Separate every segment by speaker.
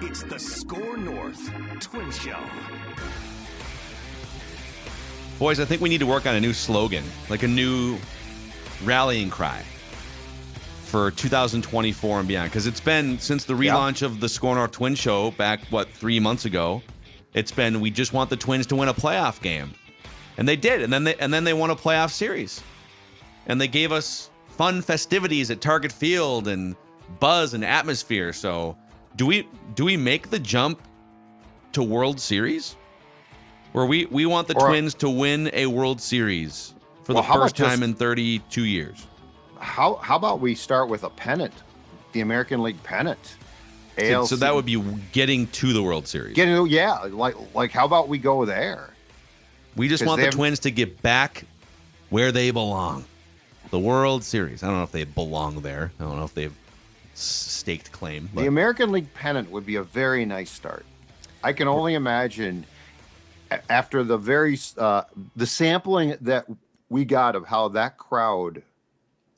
Speaker 1: It's the Score North Twin Show.
Speaker 2: Boys, I think we need to work on a new slogan, like a new rallying cry for 2024 and beyond. Because it's been, since the relaunch of the Score North Twin Show back, 3 months ago, it's been, we just want the Twins to win a playoff game. And they did. And then they won a playoff series. And they gave us fun festivities at Target Field and buzz and atmosphere. So do we make the jump to World Series? Where we want the Twins to win a World Series for the first time in 32 years.
Speaker 3: How about we start with a pennant, the American League pennant?
Speaker 2: So that would be getting to the World Series.
Speaker 3: Like how about we go there?
Speaker 2: We just want the Twins to get back where they belong. The World Series. I don't know if they belong there. I don't know if they've staked claim. But.
Speaker 3: The American League pennant would be a very nice start. I can only imagine after the sampling that we got of how that crowd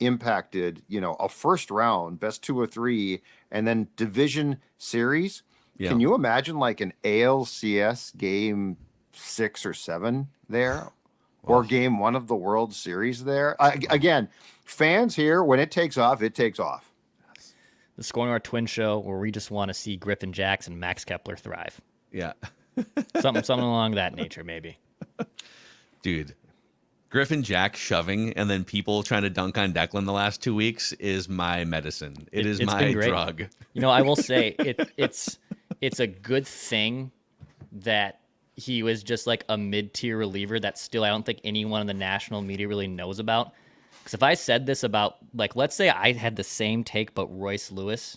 Speaker 3: impacted, a first round, best 2 or 3, and then division series. Yeah. Can you imagine like an ALCS game 6 or 7 there? Or game 1 of the World Series there? Again, fans here, when it takes off, it takes off.
Speaker 4: The Score North Twin Show, where we just want to see Griffin Jax and Max Kepler thrive.
Speaker 2: Yeah.
Speaker 4: something along that nature, maybe.
Speaker 2: Dude, Griffin Jax shoving and then people trying to dunk on Declan the last 2 weeks is my medicine. It's my drug.
Speaker 4: I will say it's a good thing that he was just like a mid-tier reliever that still I don't think anyone in the national media really knows about. Because if I said this about, let's say I had the same take but Royce Lewis.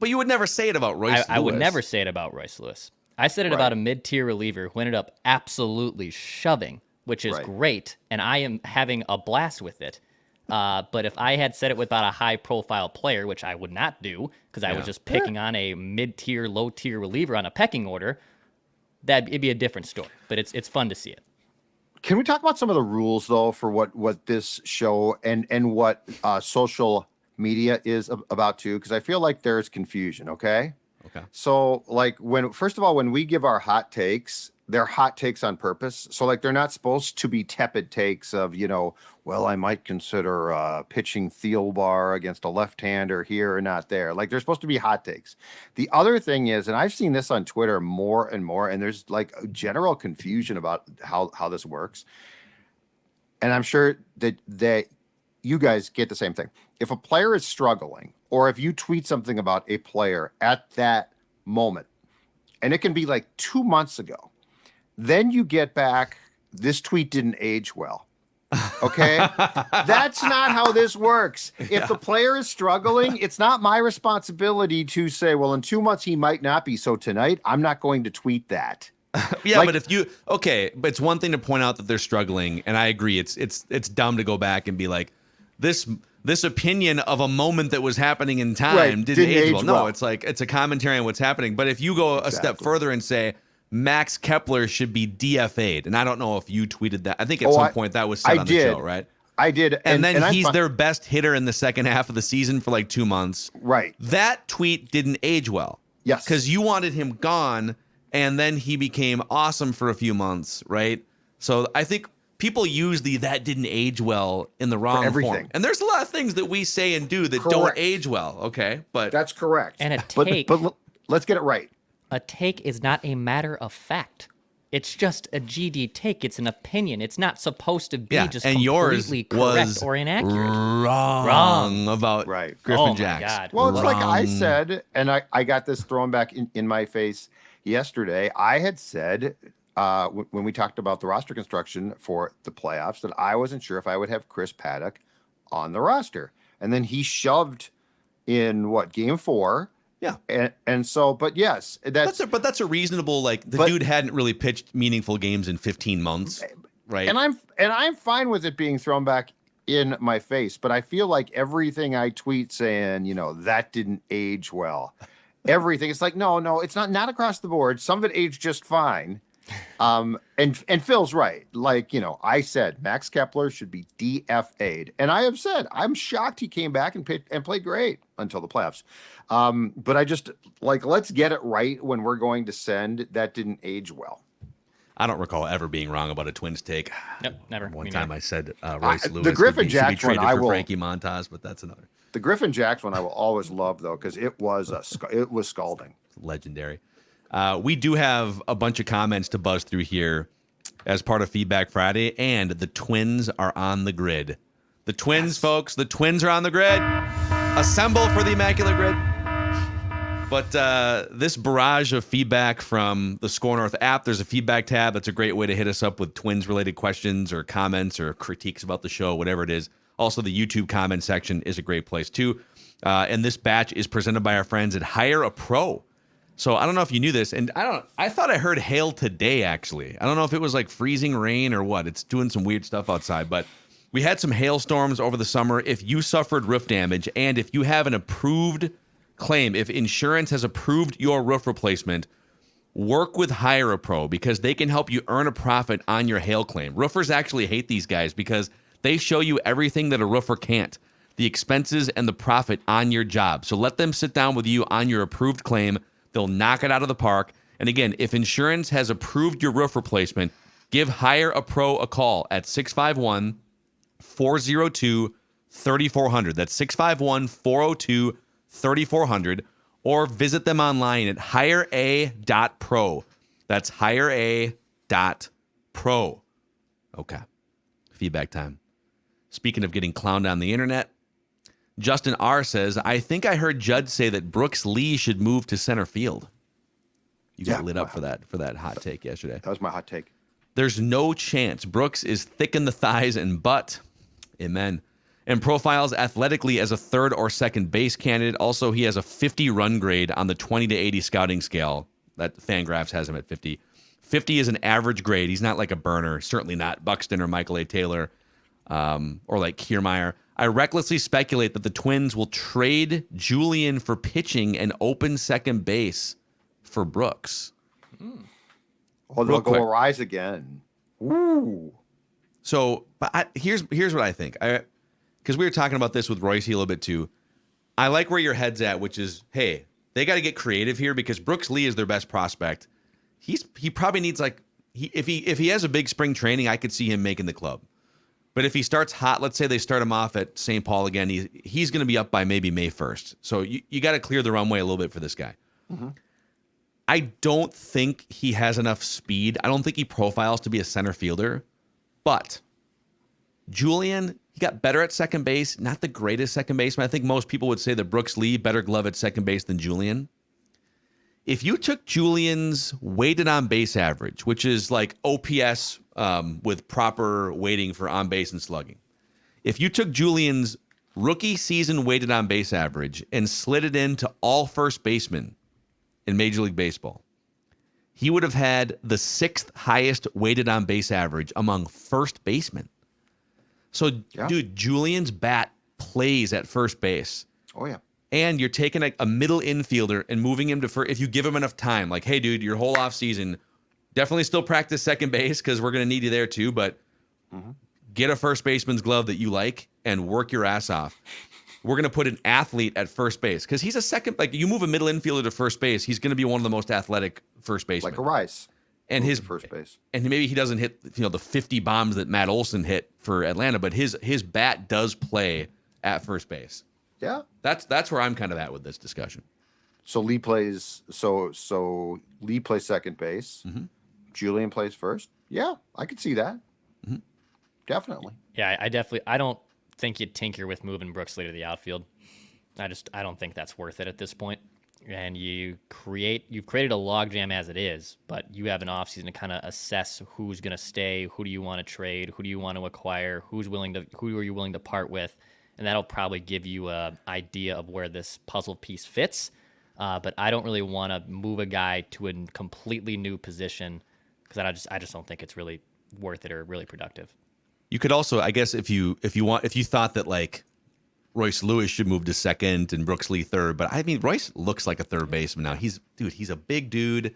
Speaker 2: But you would never say it about Royce Lewis.
Speaker 4: I would never say it about Royce Lewis. I said it about a mid-tier reliever who ended up absolutely shoving, which is great, and I am having a blast with it. But if I had said it about a high-profile player, which I would not do, because I was just picking on a mid-tier, low-tier reliever on a pecking order, it'd be a different story. But it's fun to see it.
Speaker 3: Can we talk about some of the rules, though, for what this show and what social media is about, too? Because I feel like there's confusion, okay?
Speaker 2: Okay.
Speaker 3: So, first of all, when we give our hot takes, they're hot takes on purpose. So, they're not supposed to be tepid takes of, I might consider pitching Thielbar against a left-hander here or not there. They're supposed to be hot takes. The other thing is, and I've seen this on Twitter more and more, and there's a general confusion about how this works. And I'm sure that you guys get the same thing. If a player is struggling, or if you tweet something about a player at that moment, and it can be 2 months ago, then you get back, this tweet didn't age well. Okay? That's not how this works. If the player is struggling, it's not my responsibility to say, well, in 2 months he might not be, so tonight I'm not going to tweet that.
Speaker 2: But but it's one thing to point out that they're struggling, and I agree, it's dumb to go back and be like, this opinion of a moment that was happening in time didn't age well. No, it's it's a commentary on what's happening. But if you go a step further and say Max Kepler should be DFA'd, and I don't know if you tweeted that. I think at some point that was said on the show, right?
Speaker 3: I did.
Speaker 2: And then he's their best hitter in the second half of the season for 2 months.
Speaker 3: Right.
Speaker 2: That tweet didn't age well.
Speaker 3: Yes.
Speaker 2: Because you wanted him gone, and then he became awesome for a few months, right? So I think people use that didn't age well in the wrong form. And there's a lot of things that we say and do that don't age well, okay? But
Speaker 3: that's correct.
Speaker 4: And a take.
Speaker 3: But let's get it right.
Speaker 4: A take is not a matter of fact. It's just a GD take. It's an opinion. It's not supposed to be just completely correct or inaccurate.
Speaker 2: Wrong about Griffin Jax.
Speaker 4: My God.
Speaker 3: Well, it's like I said, and I got this thrown back in my face yesterday. I had said when we talked about the roster construction for the playoffs that I wasn't sure if I would have Chris Paddock on the roster. And then he shoved in game 4.
Speaker 2: Yeah.
Speaker 3: And so, but yes, that's
Speaker 2: a reasonable, dude hadn't really pitched meaningful games in 15 months. Right.
Speaker 3: And I'm fine with it being thrown back in my face, but I feel like everything I tweet saying, that didn't age well. Everything. It's no, it's not across the board. Some of it aged just fine. And Phil's right. Like, I said Max Kepler should be DFA'd. And I have said, I'm shocked he came back and played great until the playoffs. But I just, let's get it right when we're going to send. That didn't age well.
Speaker 2: I don't recall ever being wrong about a Twins take.
Speaker 4: Nope, never.
Speaker 2: One time I said Royce Lewis
Speaker 3: the Griffin
Speaker 2: should be
Speaker 3: Jacks one,
Speaker 2: traded for Frankie Montas, but that's another.
Speaker 3: The Griffin Jacks one I will always love, though, because it was scalding.
Speaker 2: Legendary. We do have a bunch of comments to buzz through here as part of Feedback Friday, and the Twins are on the grid. The Twins, folks, the Twins are on the grid. Assemble for the Immaculate Grid. But this barrage of feedback from the Score North app, there's a feedback tab. That's a great way to hit us up with Twins-related questions or comments or critiques about the show, whatever it is. Also, the YouTube comment section is a great place, too. And this batch is presented by our friends at Hire a Pro. So I don't know if you knew this, and I thought I heard hail today, actually. I don't know if it was like freezing rain or what. It's doing some weird stuff outside, but we had some hailstorms over the summer. If you suffered roof damage and if you have an approved claim, if insurance has approved your roof replacement, work with Hire a Pro because they can help you earn a profit on your hail claim. Roofers actually hate these guys because they show you everything that a roofer can't, the expenses and the profit on your job. So let them sit down with you on your approved claim. They'll knock it out of the park. And again, if insurance has approved your roof replacement, give Hire a Pro a call at 651-402-3400. That's 651-402-3400. Or visit them online at hirea.pro. That's hirea.pro. Okay. Feedback time. Speaking of getting clowned on the internet, Justin R. says, I think I heard Judd say that Brooks Lee should move to center field. You got lit up for that hot take yesterday.
Speaker 3: That was my hot take.
Speaker 2: There's no chance. Brooks is thick in the thighs and butt. Amen. And profiles athletically as a third or second base candidate. Also, he has a 50 run grade on the 20 to 80 scouting scale. That Fangraphs has him at 50. 50 is an average grade. He's not like a burner. Certainly not Buxton or Michael A. Taylor or like Kiermaier. I recklessly speculate that the Twins will trade Julian for pitching and open second base for Brooks.
Speaker 3: Oh, they'll go Arise again. Ooh.
Speaker 2: So, but here's what I think. Because we were talking about this with Royce a little bit too. I like where your head's at, which is, hey, they got to get creative here because Brooks Lee is their best prospect. He probably needs if he has a big spring training, I could see him making the club. But if he starts hot, let's say they start him off at St. Paul again, he's going to be up by maybe May 1st. So you got to clear the runway a little bit for this guy. Mm-hmm. I don't think he has enough speed. I don't think he profiles to be a center fielder. But Julian, he got better at second base. Not the greatest second baseman. I think most people would say that Brooks Lee better glove at second base than Julian. If you took Julian's weighted on base average, which is like OPS with proper weighting for on base and slugging. If you took Julian's rookie season weighted on base average and slid it into all first basemen in Major League Baseball, he would have had the 6th highest weighted on base average among first basemen. So, dude, Julian's bat plays at first base.
Speaker 3: Oh, yeah.
Speaker 2: And you're taking a middle infielder and moving him to first. If you give him enough time, like, hey, dude, your whole offseason, definitely still practice second base because we're going to need you there too. But get a first baseman's glove that you like and work your ass off. We're going to put an athlete at first base because he's a second. Like, you move a middle infielder to first base, he's going to be one of the most athletic first basemen.
Speaker 3: Like a Rice.
Speaker 2: And his
Speaker 3: first base. And
Speaker 2: maybe he doesn't hit the 50 bombs that Matt Olson hit for Atlanta, but his bat does play at first base.
Speaker 3: Yeah.
Speaker 2: That's where I'm kind of at with this discussion.
Speaker 3: So Lee plays Lee plays second base. Mm-hmm. Julian plays first. Yeah, I could see that. Mm-hmm. Definitely.
Speaker 4: Yeah, I don't think you'd tinker with moving Brooks Lee to the outfield. I don't think that's worth it at this point. And you've created a logjam as it is, but you have an offseason to kind of assess who's going to stay, who do you want to trade, who do you want to acquire, who are you willing to part with, and that'll probably give you an idea of where this puzzle piece fits. But I don't really want to move a guy to a completely new position because I just don't think it's really worth it or really productive.
Speaker 2: You could also, I guess, if you thought that like Royce Lewis should move to second and Brooks Lee third, but I mean Royce looks like a third baseman now. He's a big dude.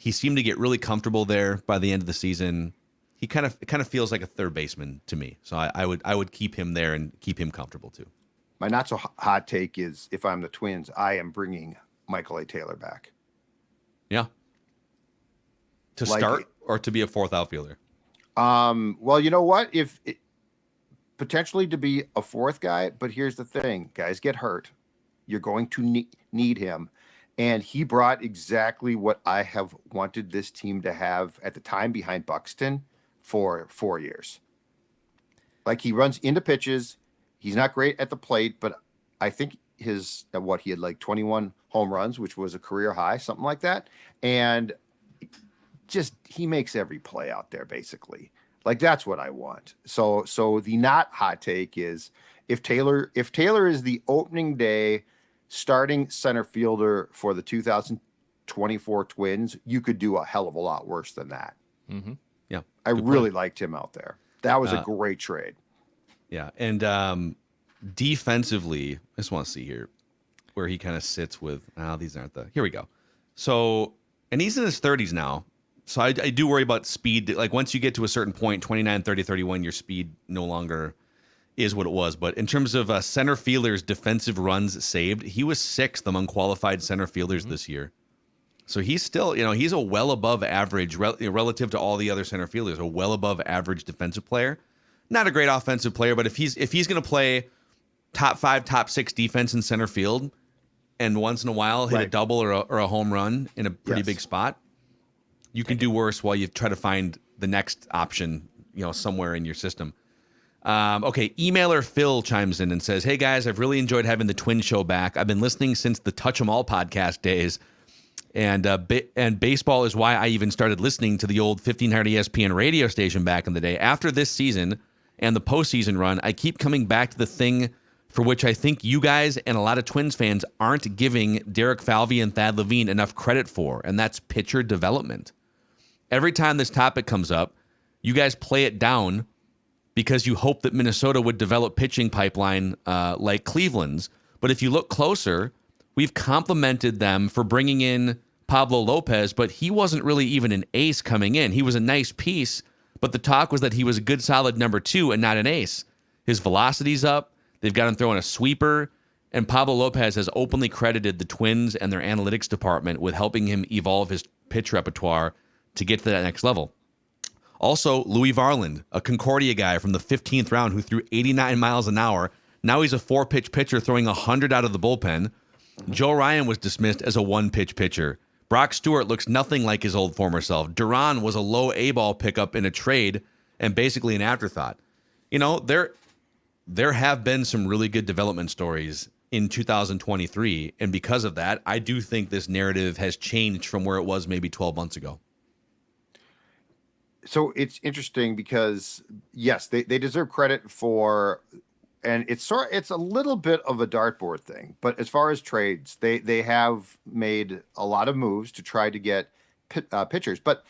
Speaker 2: He seemed to get really comfortable there by the end of the season. It kind of feels like a third baseman to me. So I would keep him there and keep him comfortable too.
Speaker 3: My not so hot take is if I'm the Twins, I am bringing Michael A. Taylor back.
Speaker 2: Yeah. To start or to be a fourth outfielder?
Speaker 3: Well, you know what? Potentially to be a fourth guy, but here's the thing. Guys get hurt. You're going to need him. And he brought exactly what I have wanted this team to have at the time behind Buxton for 4 years. Like, he runs into pitches. He's not great at the plate, but I think he had like 21 home runs, which was a career high, something like that. And just, he makes every play out there, basically. Like, that's what I want. So the not hot take is if Taylor is the opening day starting center fielder for the 2024 Twins, you could do a hell of a lot worse than that.
Speaker 2: Mm-hmm. Yeah.
Speaker 3: I really liked him out there. That was a great trade.
Speaker 2: Yeah. And defensively, I just want to see here where he kind of sits with, these aren't here we go. So, and he's in his 30s now. So I do worry about speed. Like, once you get to a certain point, 29, 30, 31, your speed no longer is what it was. But in terms of center fielders' defensive runs saved, he was 6th among qualified center fielders this year. So he's still, he's a well above average relative to all the other center fielders, a well above average defensive player. Not a great offensive player, but if he's going to play top 5, top 6 defense in center field, and once in a while hit a double or a home run in a pretty big spot, you can do worse while you try to find the next option, somewhere in your system. Okay, emailer Phil chimes in and says, "Hey guys, I've really enjoyed having the Twin Show back. I've been listening since the Touch 'Em All podcast days, and baseball is why I even started listening to the old 1500 ESPN radio station back in the day. After this season and the postseason run, I keep coming back to the thing for which I think you guys and a lot of Twins fans aren't giving Derek Falvey and Thad Levine enough credit for, and that's pitcher development. Every time this topic comes up, you guys play it down because you hope that Minnesota would develop pitching pipeline like Cleveland's. But if you look closer, we've complimented them for bringing in Pablo Lopez, but he wasn't really even an ace coming in. He was a nice piece, but the talk was that he was a good, solid number 2 and not an ace. His velocity's up. They've got him throwing a sweeper, and Pablo Lopez has openly credited the Twins and their analytics department with helping him evolve his pitch repertoire to get to that next level. Also, Louis Varland, a Concordia guy from the 15th round who threw 89 miles an hour. Now he's a 4-pitch pitcher throwing 100 out of the bullpen. Joe Ryan was dismissed as a 1-pitch pitcher. Brock Stewart looks nothing like his old former self. Duran was a low A-ball pickup in a trade and basically an afterthought. There have been some really good development stories in 2023, and because of that, I do think this narrative has changed from where it was maybe 12 months ago.
Speaker 3: So it's interesting because, yes, they deserve credit for, and it's a little bit of a dartboard thing, but as far as trades, they have made a lot of moves to try to get pitchers. But,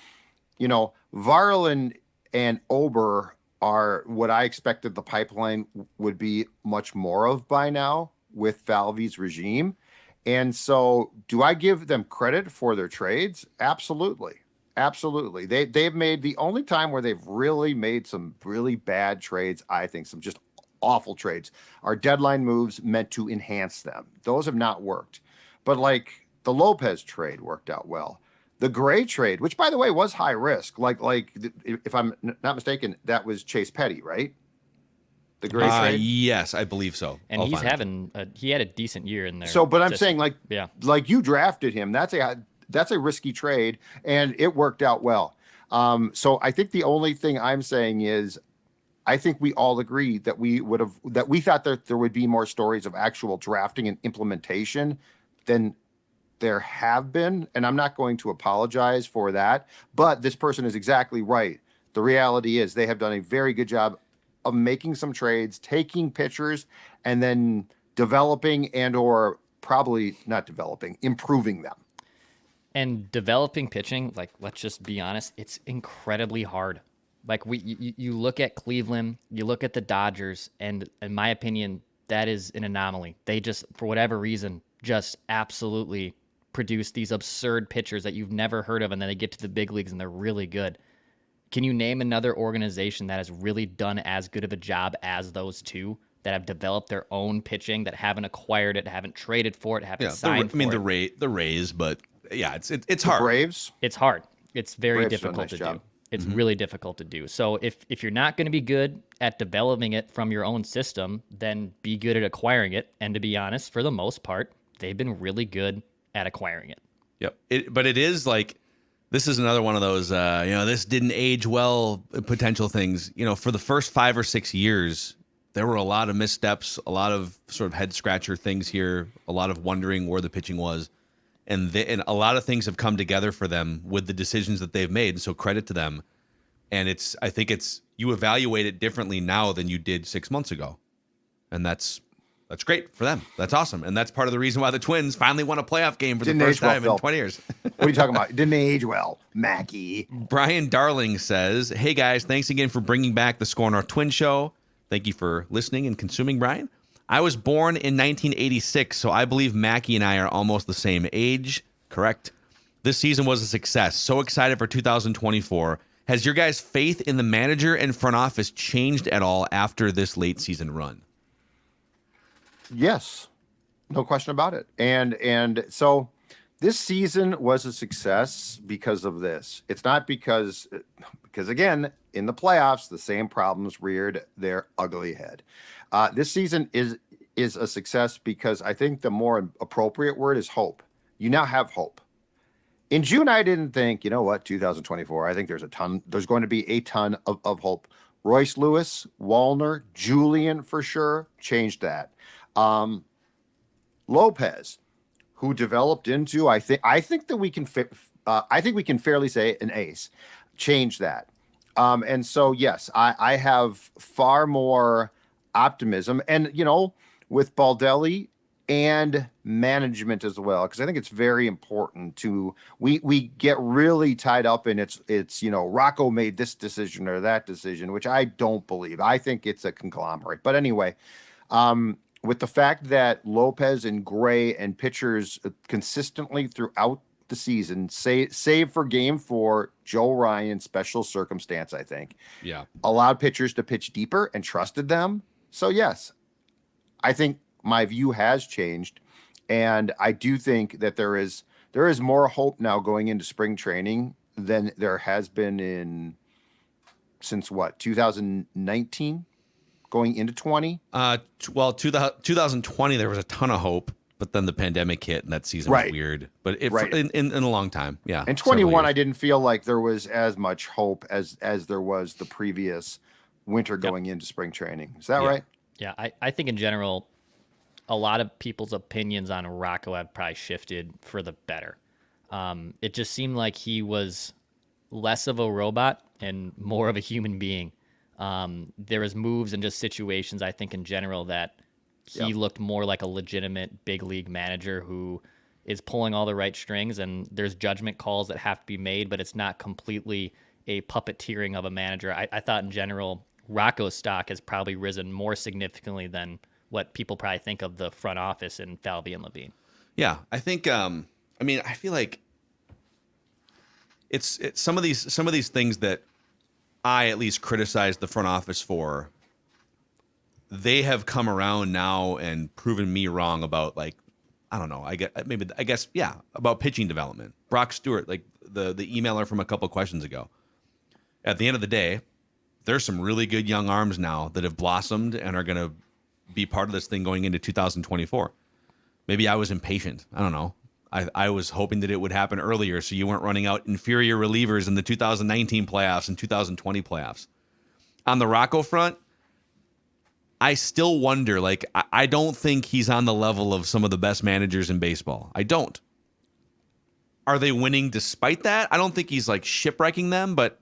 Speaker 3: Varland and Ober are what I expected the pipeline would be much more of by now with Falvey's regime. And so do I give them credit for their trades? Absolutely. Absolutely. They've made, the only time where they've really made some really bad trades, I think some just awful trades, are deadline moves meant to enhance them. Those have not worked. But like the Lopez trade worked out well. The Gray trade, which by the way was high risk, like if I'm not mistaken, that was Chase Petty, right? The Gray trade.
Speaker 2: Yes, I believe so.
Speaker 4: And he had a decent year in there.
Speaker 3: So, but I'm saying like you drafted him. That's a risky trade, and it worked out well. So I think the only thing I'm saying is, I think we all agree that we thought that there would be more stories of actual drafting and implementation than there have been, and I'm not going to apologize for that, but this person is exactly right. The reality is they have done a very good job of making some trades, taking pitchers, and then developing or probably not developing, improving them.
Speaker 4: And developing pitching, like, let's just be honest, it's incredibly hard. Like, you look at Cleveland, you look at the Dodgers, and in my opinion, that is an anomaly. They just, for whatever reason, just absolutely produce these absurd pitchers that you've never heard of, and then they get to the big leagues and they're really good. Can you name another organization that has really done as good of a job as those two, that have developed their own pitching, that haven't acquired it, haven't traded for it, haven't signed for it?
Speaker 2: The Rays, but yeah, it's
Speaker 3: the
Speaker 2: hard.
Speaker 3: Braves.
Speaker 4: It's hard. It's very
Speaker 3: Braves
Speaker 4: difficult
Speaker 3: do a nice
Speaker 4: to
Speaker 3: job.
Speaker 4: do. It's really difficult to do. So if you're not going to be good at developing it from your own system, then be good at acquiring it. And to be honest, for the most part, they've been really good at acquiring it.
Speaker 2: Yep. But it is like, this is another one of those, this didn't age well potential things. For the first 5 or 6 years, there were a lot of missteps, a lot of sort of head scratcher things here, a lot of wondering where the pitching was. And a lot of things have come together for them with the decisions that they've made. So credit to them. And I think you evaluate it differently now than you did 6 months ago. And that's great for them. That's awesome. And that's part of the reason why the Twins finally won a playoff game for the first time in 20 years.
Speaker 3: What are you talking about? It didn't age well, Mackey.
Speaker 2: Brian Darling says, hey guys, thanks again for bringing back the Score North Twin Show. Thank you for listening and consuming, Brian. I was born in 1986, so I believe Mackey and I are almost the same age. Correct. This season was a success. So excited for 2024. Has your guys' faith in the manager and front office changed at all after this late season run?
Speaker 3: Yes, no question about it. And so this season was a success because of this. It's not because again, in the playoffs, the same problems reared their ugly head. This season is a success because I think the more appropriate word is hope. You now have hope. In June, I didn't think, 2024, I think there's going to be a ton of hope. Royce Lewis, Wallner, Julian for sure changed that. Lopez, who developed into, I think that we can fairly say an ace, changed that. And so, yes, I have far more optimism and, with Baldelli and management as well, because I think it's very important we get really tied up in it's Rocco made this decision or that decision, which I don't believe. I think it's a conglomerate. But anyway, with the fact that Lopez and Gray and pitchers consistently throughout the season, save for game 4, Joe Ryan, special circumstance, I think, allowed pitchers to pitch deeper and trusted them. So yes, I think my view has changed, and I do think that there is more hope now going into spring training than there has been since 2019 going into 20.
Speaker 2: 2020 there was a ton of hope, but then the pandemic hit and that season was weird. But in a long time, yeah.
Speaker 3: In 21, I didn't feel like there was as much hope as there was the previous winter going into spring training. Is that right?
Speaker 4: Yeah, I think in general, a lot of people's opinions on Rocco have probably shifted for the better. It just seemed like he was less of a robot and more of a human being. There was moves and just situations, I think, in general, that he looked more like a legitimate big league manager who is pulling all the right strings, and there's judgment calls that have to be made, but it's not completely a puppeteering of a manager. I thought in general, Rocco's stock has probably risen more significantly than what people probably think of the front office in Falvey and Levine.
Speaker 2: Yeah, I think. I feel like it's some of these things that I at least criticize the front office for. They have come around now and proven me wrong about, like, I don't know. I guess about pitching development. Brock Stewart, like the emailer from a couple of questions ago. At the end of the day, there's some really good young arms now that have blossomed and are going to be part of this thing going into 2024. Maybe I was impatient. I don't know. I was hoping that it would happen earlier so you weren't running out inferior relievers in the 2019 playoffs and 2020 playoffs. On the Rocco front, I still wonder, like, I don't think he's on the level of some of the best managers in baseball. I don't. Are they winning despite that? I don't think he's, like, shipwrecking them, but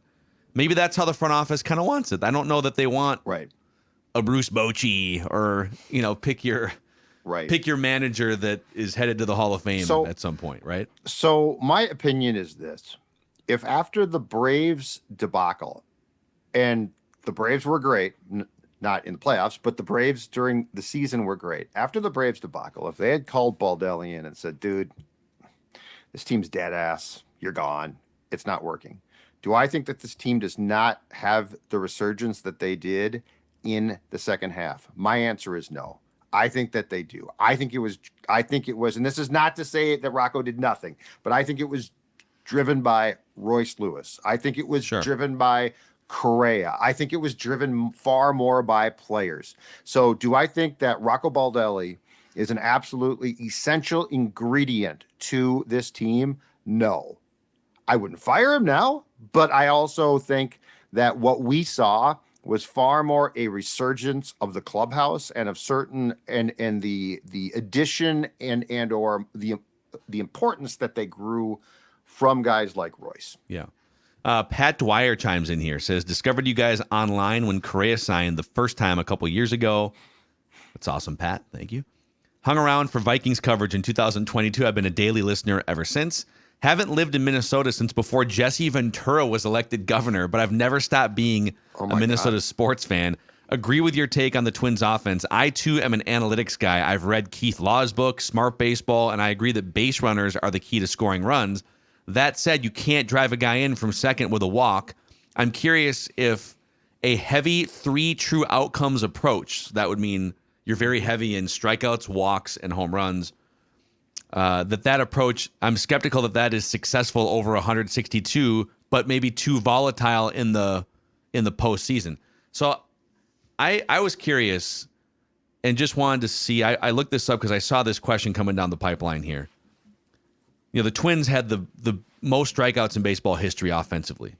Speaker 2: maybe that's how the front office kind of wants it. I don't know that they want a Bruce Bochy or, pick your manager that is headed to the Hall of Fame at some point, right?
Speaker 3: So my opinion is this. If after the Braves debacle, and the Braves were great, not in the playoffs, but the Braves during the season were great. After the Braves debacle, if they had called Baldelli in and said, dude, this team's dead ass. You're gone. It's not working. Do I think that this team does not have the resurgence that they did in the second half? My answer is no. I think that they do. I think it was, and this is not to say that Rocco did nothing, but I think it was driven by Royce Lewis. I think it was driven by Correa. I think it was driven far more by players. So do I think that Rocco Baldelli is an absolutely essential ingredient to this team? No. I wouldn't fire him now, but I also think that what we saw was far more a resurgence of the clubhouse and of certain and the addition and or the importance that they grew from guys like Royce.
Speaker 2: Yeah. Pat Dwyer chimes in here, says, discovered you guys online when Correa signed the first time a couple years ago. That's awesome, Pat. Thank you. Hung around for Vikings coverage in 2022. I've been a daily listener ever since. Haven't lived in Minnesota since before Jesse Ventura was elected governor, but I've never stopped being a Minnesota sports fan. Agree with your take on the Twins offense. I, too, am an analytics guy. I've read Keith Law's book, Smart Baseball, and I agree that base runners are the key to scoring runs. That said, you can't drive a guy in from second with a walk. I'm curious if a heavy 3 true outcomes approach, that would mean you're very heavy in strikeouts, walks, and home runs, that approach, I'm skeptical that is successful over 162, but maybe too volatile in the postseason. So I was curious and just wanted to see. I looked this up because I saw this question coming down the pipeline here. You know, the Twins had the most strikeouts in baseball history offensively,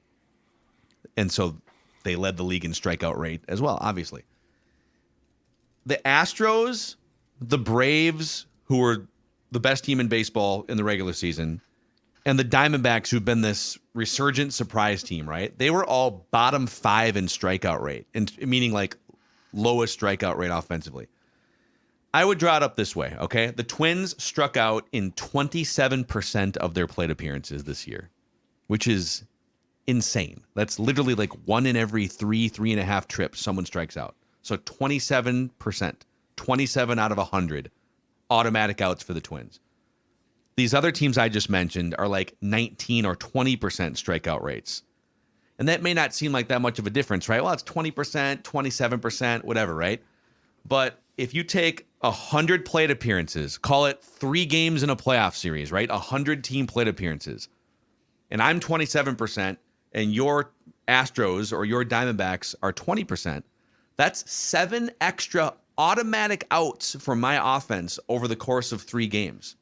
Speaker 2: and so they led the league in strikeout rate as well, obviously. The Astros, the Braves, who were the best team in baseball in the regular season, and the Diamondbacks, who've been this resurgent surprise team, right? They were all bottom 5 in strikeout rate, and meaning like lowest strikeout rate offensively. I would draw it up this way, okay? The Twins struck out in 27% of their plate appearances this year, which is insane. That's literally like 1 in every 3.5 trips someone strikes out. So 27%, 27 out of 100. Automatic outs for the Twins. These other teams I just mentioned are like 19 or 20% strikeout rates. And that may not seem like that much of a difference, right? Well, it's 20%, 27%, whatever, right? But if you take 100 plate appearances, call it 3 games in a playoff series, right? 100 team plate appearances. And I'm 27% and your Astros or your Diamondbacks are 20%. That's 7 extra automatic outs for my offense over the course of 3 games.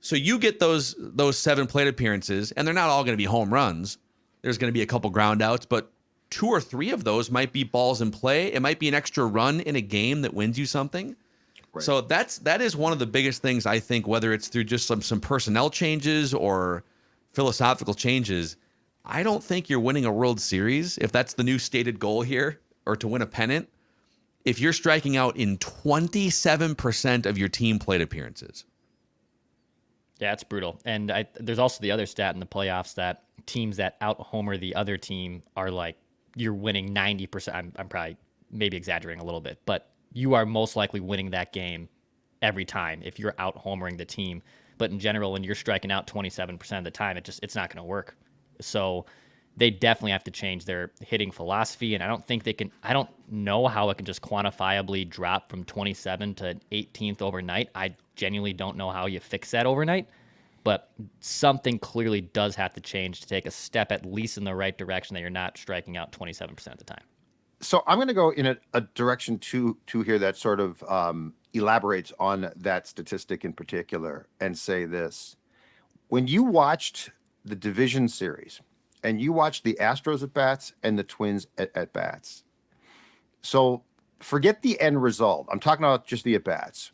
Speaker 2: So you get those 7 plate appearances, and they're not all going to be home runs. There's going to be a couple ground outs, but 2 or 3 of those might be balls in play. It might be an extra run in a game that wins you something. Right. So that is one of the biggest things, I think, whether it's through just some personnel changes or philosophical changes. I don't think you're winning a World Series, if that's the new stated goal here, or to win a pennant, if you're striking out in 27% of your team plate appearances.
Speaker 4: Yeah, it's brutal. And there's also the other stat in the playoffs that teams that out-homer the other team are like, you're winning 90%. I'm probably maybe exaggerating a little bit, but you are most likely winning that game every time if you're out-homering the team. But in general, when you're striking out 27% of the time, it's not going to work. So they definitely have to change their hitting philosophy, and I don't know how it can just quantifiably drop from 27 to 18th overnight. I genuinely don't know how you fix that overnight, but something clearly does have to change to take a step at least in the right direction that you're not striking out 27% of the time.
Speaker 3: So I'm going to go in a direction to here that sort of elaborates on that statistic in particular and say this. When you watched the division series, and you watch the Astros at bats and the Twins at bats. So forget the end result. I'm talking about just the at bats.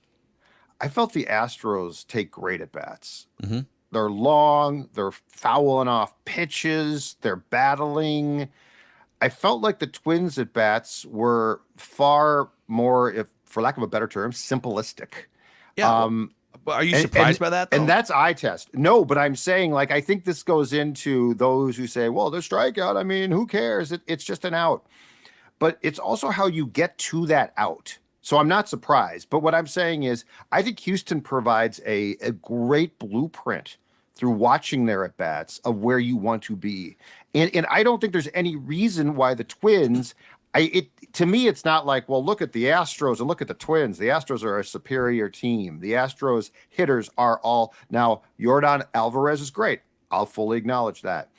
Speaker 3: I felt the Astros take great at bats. Mm-hmm. They're long, they're fouling off pitches, they're battling. I felt like the Twins at bats were far more, if for lack of a better term, simplistic.
Speaker 2: Yeah. Are you surprised by that, though?
Speaker 3: And that's eye test. No, but I'm saying, like, I think this goes into those who say, well, they're strikeout. I mean, who cares? It's just an out. But it's also how you get to that out. So I'm not surprised. But what I'm saying is, I think Houston provides a great blueprint through watching their at bats of where you want to be. And I don't think there's any reason why the Twins, to me, it's not like, well, look at the Astros and look at the Twins. The Astros are a superior team. The Astros hitters are all, now Yordan Alvarez is great. I'll fully acknowledge that.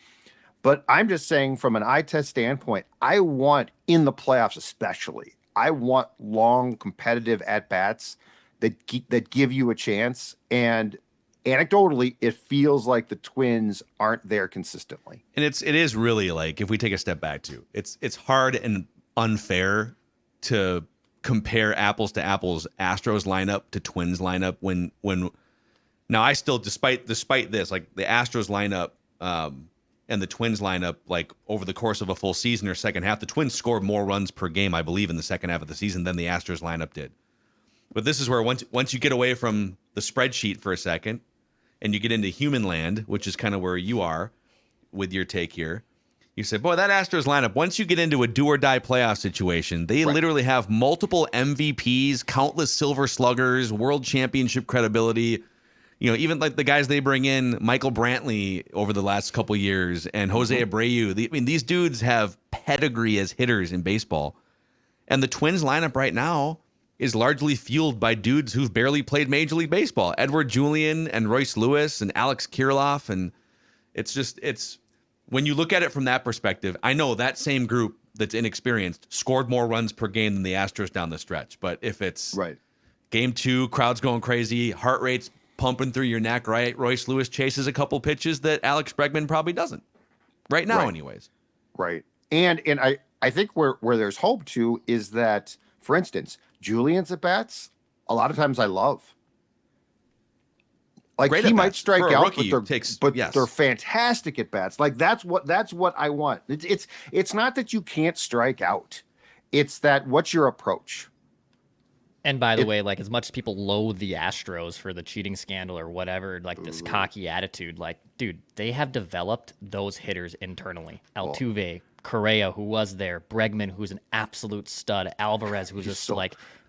Speaker 3: But I'm just saying from an eye test standpoint, I want in the playoffs, especially, I want long competitive at bats that give you a chance. And anecdotally, it feels like the Twins aren't there consistently.
Speaker 2: And it is really like, if we take a step back too, it's hard and unfair to compare apples to apples Astros lineup to Twins lineup when now I still despite this, like the Astros lineup and the Twins lineup, like over the course of a full season or second half, the Twins scored more runs per game, I believe, in the second half of the season than the Astros lineup did. But this is where once you get away from the spreadsheet for a second and you get into human land, which is kind of where you are with your take here, you say, boy, that Astros lineup, once you get into a do-or-die playoff situation, they literally have multiple MVPs, countless silver sluggers, world championship credibility. You know, even like the guys they bring in, Michael Brantley over the last couple of years and Jose Abreu. These dudes have pedigree as hitters in baseball. And the Twins lineup right now is largely fueled by dudes who've barely played Major League Baseball. Edward Julian and Royce Lewis and Alex Kirilloff. And it's when you look at it from that perspective, I know that same group that's inexperienced scored more runs per game than the Astros down the stretch. But if it's game 2, crowd's going crazy, heart rate's pumping through your neck, right? Royce Lewis chases a couple pitches that Alex Bregman probably doesn't right now anyways.
Speaker 3: Right. And I think where there's hope too is that, for instance, Julian's at bats, a lot of times I love. Like he might strike out, but they're fantastic at bats. Like that's what I want. It's not that you can't strike out. It's that what's your approach?
Speaker 4: And by the way, like as much as people loathe the Astros for the cheating scandal or whatever, like this cocky attitude, like, dude, they have developed those hitters internally. Altuve, Correa, who was there, Bregman, who's an absolute stud, Alvarez, who's just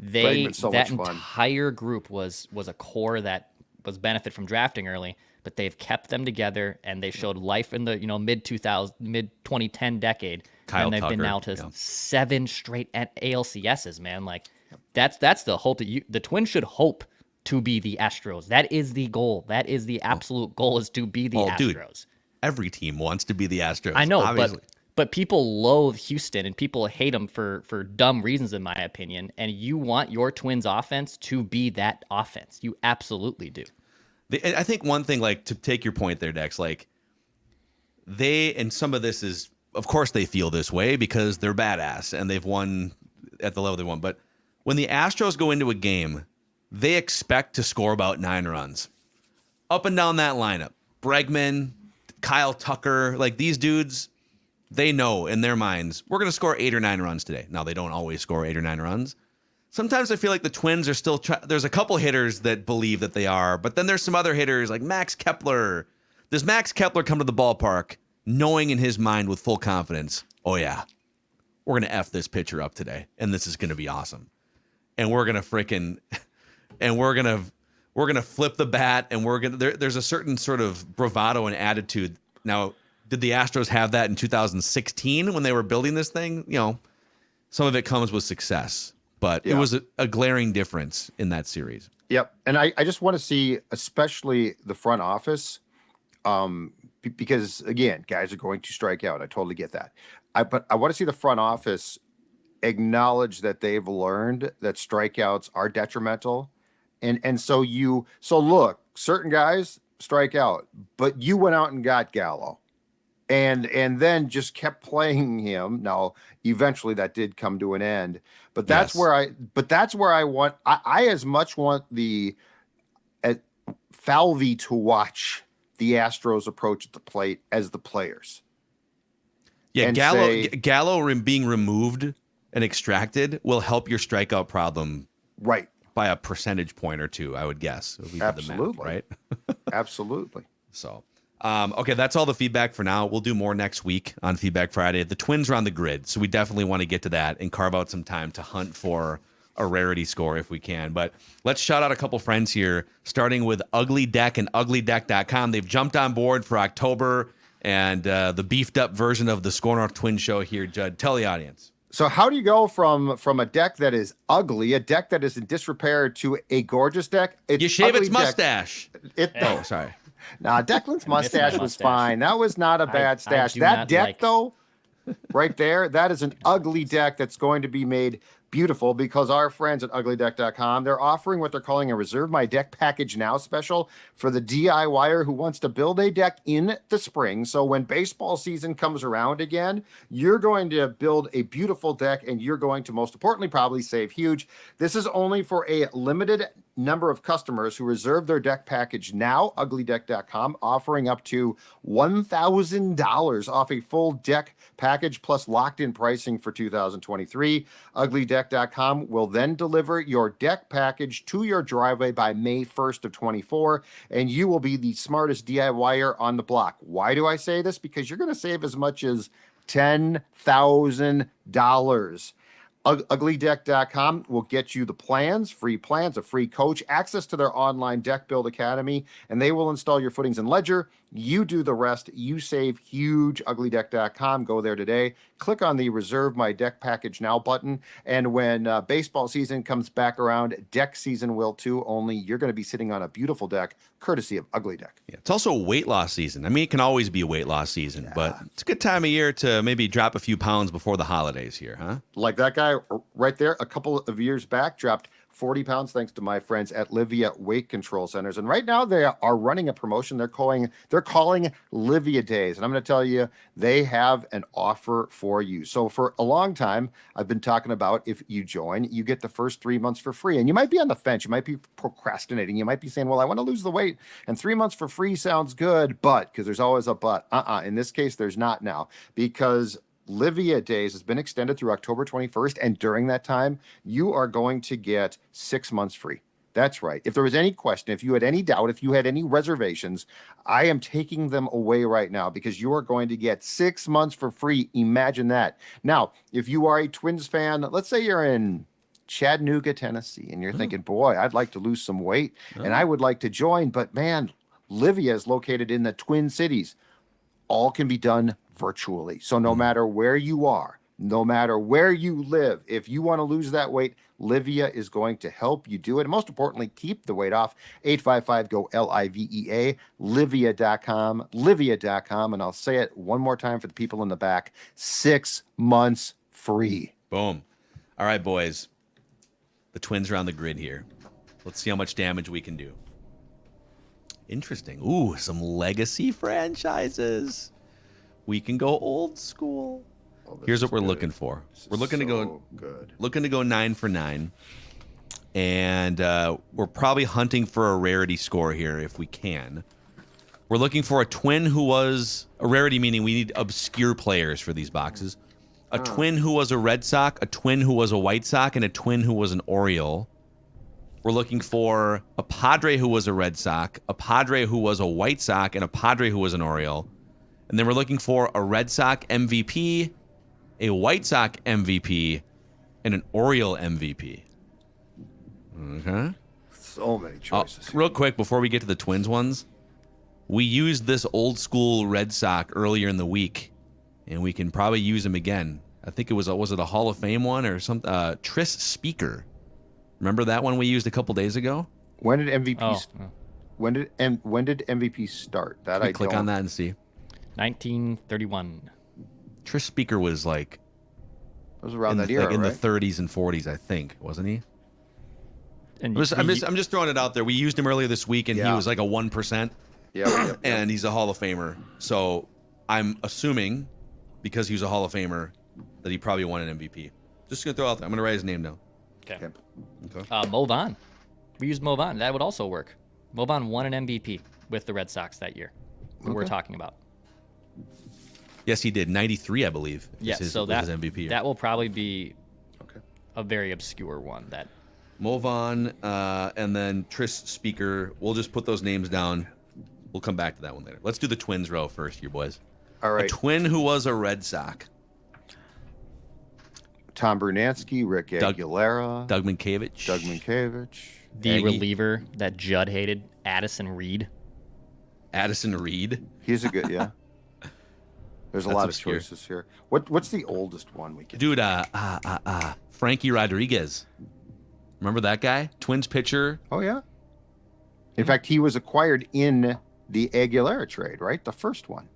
Speaker 4: that entire group was a core that was benefit from drafting early, but they've kept them together and they showed life in the mid 2010 decade.
Speaker 2: Kyle
Speaker 4: and they've
Speaker 2: Tucker,
Speaker 4: been now to 7 straight ALCSs, man. Like that's the hope that the Twins should hope to be the Astros. That is the goal. That is the absolute goal, is to be the Astros.
Speaker 2: Dude, every team wants to be the Astros.
Speaker 4: I know,
Speaker 2: obviously.
Speaker 4: But people loathe Houston and people hate them for dumb reasons, in my opinion. And you want your Twins offense to be that offense. You absolutely do.
Speaker 2: I think one thing, like, to take your point there, Dex, like and some of this is, of course they feel this way because they're badass and they've won at the level they won. But when the Astros go into a game, they expect to score about 9 runs. Up and down that lineup. Bregman, Kyle Tucker, like these dudes, they know in their minds, we're going to score 8 or 9 runs today. Now, they don't always score 8 or 9 runs. Sometimes I feel like the Twins are still there's a couple hitters that believe that they are, but then there's some other hitters like Max Kepler. Does Max Kepler come to the ballpark knowing in his mind with full confidence, oh yeah, we're going to F this pitcher up today, and this is going to be awesome. And we're going to we're going to flip the bat, and there's a certain sort of bravado and attitude. Now, did the Astros have that in 2016 when they were building this thing? Some of it comes with success, but it was a glaring difference in that series.
Speaker 3: Yep. And I just want to see, especially the front office, because again, guys are going to strike out. I totally get that. But I want to see the front office acknowledge that they've learned that strikeouts are detrimental. And so look, certain guys strike out, but you went out and got Gallo. And then just kept playing him. Now, eventually that did come to an end, but that's where I want. I as much want the Falvey to watch the Astros approach at the plate as the players.
Speaker 2: Yeah, Gallo being removed and extracted will help your strikeout problem,
Speaker 3: right,
Speaker 2: by a percentage point or two, I would guess.
Speaker 3: Absolutely,
Speaker 2: math, right?
Speaker 3: Absolutely.
Speaker 2: So. Okay, that's all the feedback for now. We'll do more next week on Feedback Friday. The Twins are on the grid, so we definitely want to get to that and carve out some time to hunt for a rarity score if we can. But let's shout out a couple friends here, starting with Ugly Deck and uglydeck.com. They've jumped on board for October and the beefed up version of the Score North Twin Show here. Judd, tell the audience.
Speaker 3: So how do you go from a deck that is ugly, a deck that is in disrepair, to a gorgeous deck?
Speaker 2: You shave its mustache.
Speaker 3: Oh,
Speaker 2: sorry.
Speaker 3: Nah, Declan's mustache was fine. That was not a bad stash. That deck, though, right there, that is an ugly deck that's going to be made beautiful because our friends at uglydeck.com, they're offering what they're calling a Reserve My Deck Package Now special for the DIYer who wants to build a deck in the spring. So when baseball season comes around again, you're going to build a beautiful deck, and you're going to, most importantly, probably save huge. This is only for a limited number of customers who reserve their deck package now. Uglydeck.com offering up to $1,000 off a full deck package plus locked-in pricing for 2023. Uglydeck.com will then deliver your deck package to your driveway by May 1st of 24, and you will be the smartest DIYer on the block. Why do I say this? Because you're going to save as much as $10,000. Uglydeck.com will get you the plans, a free coach, access to their online deck build academy, and they will install your footings and ledger. You do the rest. You save huge. Uglydeck.com. Go there today. Click on the Reserve My Deck Package Now button. And when baseball season comes back around, deck season will too, only you're going to be sitting on a beautiful deck courtesy of Ugly Deck.
Speaker 2: Yeah, it's also weight loss season. I mean, it can always be a weight loss season, but it's a good time of year to maybe drop a few pounds before the holidays here, huh?
Speaker 3: Like that guy right there, a couple of years back, dropped 40 pounds thanks to my friends at Livia Weight Control Centers. And right now they are running a promotion they're calling Livia Days. And I'm going to tell you, they have an offer for you. So for a long time, I've been talking about, if you join, you get the first 3 months for free. And you might be on the fence. You might be procrastinating. You might be saying, well, I want to lose the weight, and 3 months for free sounds good, but, because there's always a but. In this case, there's not now, because Livia Days has been extended through October 21st, and during that time, you are going to get 6 months free. That's right. If there was any question, if you had any doubt, if you had any reservations, I am taking them away right now because you are going to get 6 months for free. Imagine that. Now, if you are a Twins fan, let's say you're in Chattanooga, Tennessee, and you're thinking, boy, I'd like to lose some weight, and I would like to join, but man, Livia is located in the Twin Cities. All can be done virtually. So no matter where you are, no matter where you live, if you want to lose that weight, Livia is going to help you do it. And most importantly, keep the weight off. 855-GO-LIVEA, Livia.com, Livia.com. And I'll say it one more time for the people in the back, 6 months free.
Speaker 2: Boom. All right, boys. The Twins are on the grid here. Let's see how much damage we can do. Interesting. Ooh, some legacy franchises. We can go old school. Here's what we're looking for. We're looking to go good. Looking to go 9 for 9. And we're probably hunting for a rarity score here if we can. We're looking for a twin who was a rarity, meaning we need obscure players for these boxes. A twin who was a Red Sox, a twin who was a White Sox, and a twin who was an Oriole. We're looking for a Padre who was a Red Sox, a Padre who was a White Sox, and a Padre who was an Oriole. And then we're looking for a Red Sox MVP, a White Sox MVP, and an Oriole MVP. Okay.
Speaker 3: So many choices.
Speaker 2: Real quick, before we get to the Twins ones, we used this old school Red Sox earlier in the week, and we can probably use him again. I think it was it a Hall of Fame one or something? Tris Speaker. Remember that one we used a couple days ago?
Speaker 3: When did MVP? When did MVP start? That
Speaker 2: I click on that and see.
Speaker 4: 1931.
Speaker 2: Tris Speaker was like.
Speaker 3: It was around that era,
Speaker 2: like in
Speaker 3: right?
Speaker 2: the 30s and 40s, I think, wasn't he?
Speaker 4: And
Speaker 2: I'm just throwing it out there. We used him earlier this week, and he was like a 1%.
Speaker 3: Yeah.
Speaker 2: And he's a Hall of Famer. So I'm assuming, because he was a Hall of Famer, that he probably won an MVP. Just gonna throw it out there. I'm gonna write his name down.
Speaker 4: Okay. Mo Vaughn. We used Mo Vaughn. That would also work. Mo Vaughn won an MVP with the Red Sox that year. Who we're talking about.
Speaker 2: Yes, he did. 93, I believe.
Speaker 4: Yes, so
Speaker 2: that his MVP year.
Speaker 4: That will probably be a very obscure one. That
Speaker 2: Mo Vaughn, and then Tris Speaker. We'll just put those names down. We'll come back to that one later. Let's do the Twins row first, you boys.
Speaker 3: All right.
Speaker 2: A twin who was a Red Sox.
Speaker 3: Tom Brunansky, Rick Aguilera,
Speaker 2: Doug Minkiewicz.
Speaker 4: The
Speaker 2: Aggie.
Speaker 4: reliever that Judd hated, Addison Reed.
Speaker 2: Addison Reed.
Speaker 3: He's a good, yeah. There's a
Speaker 2: That's
Speaker 3: lot
Speaker 2: obscure.
Speaker 3: of choices here. What's the oldest one we can?
Speaker 2: Dude, Frankie Rodriguez. Remember that guy? Twins pitcher.
Speaker 3: Oh yeah. In fact, he was acquired in the Aguilera trade, right? The first one.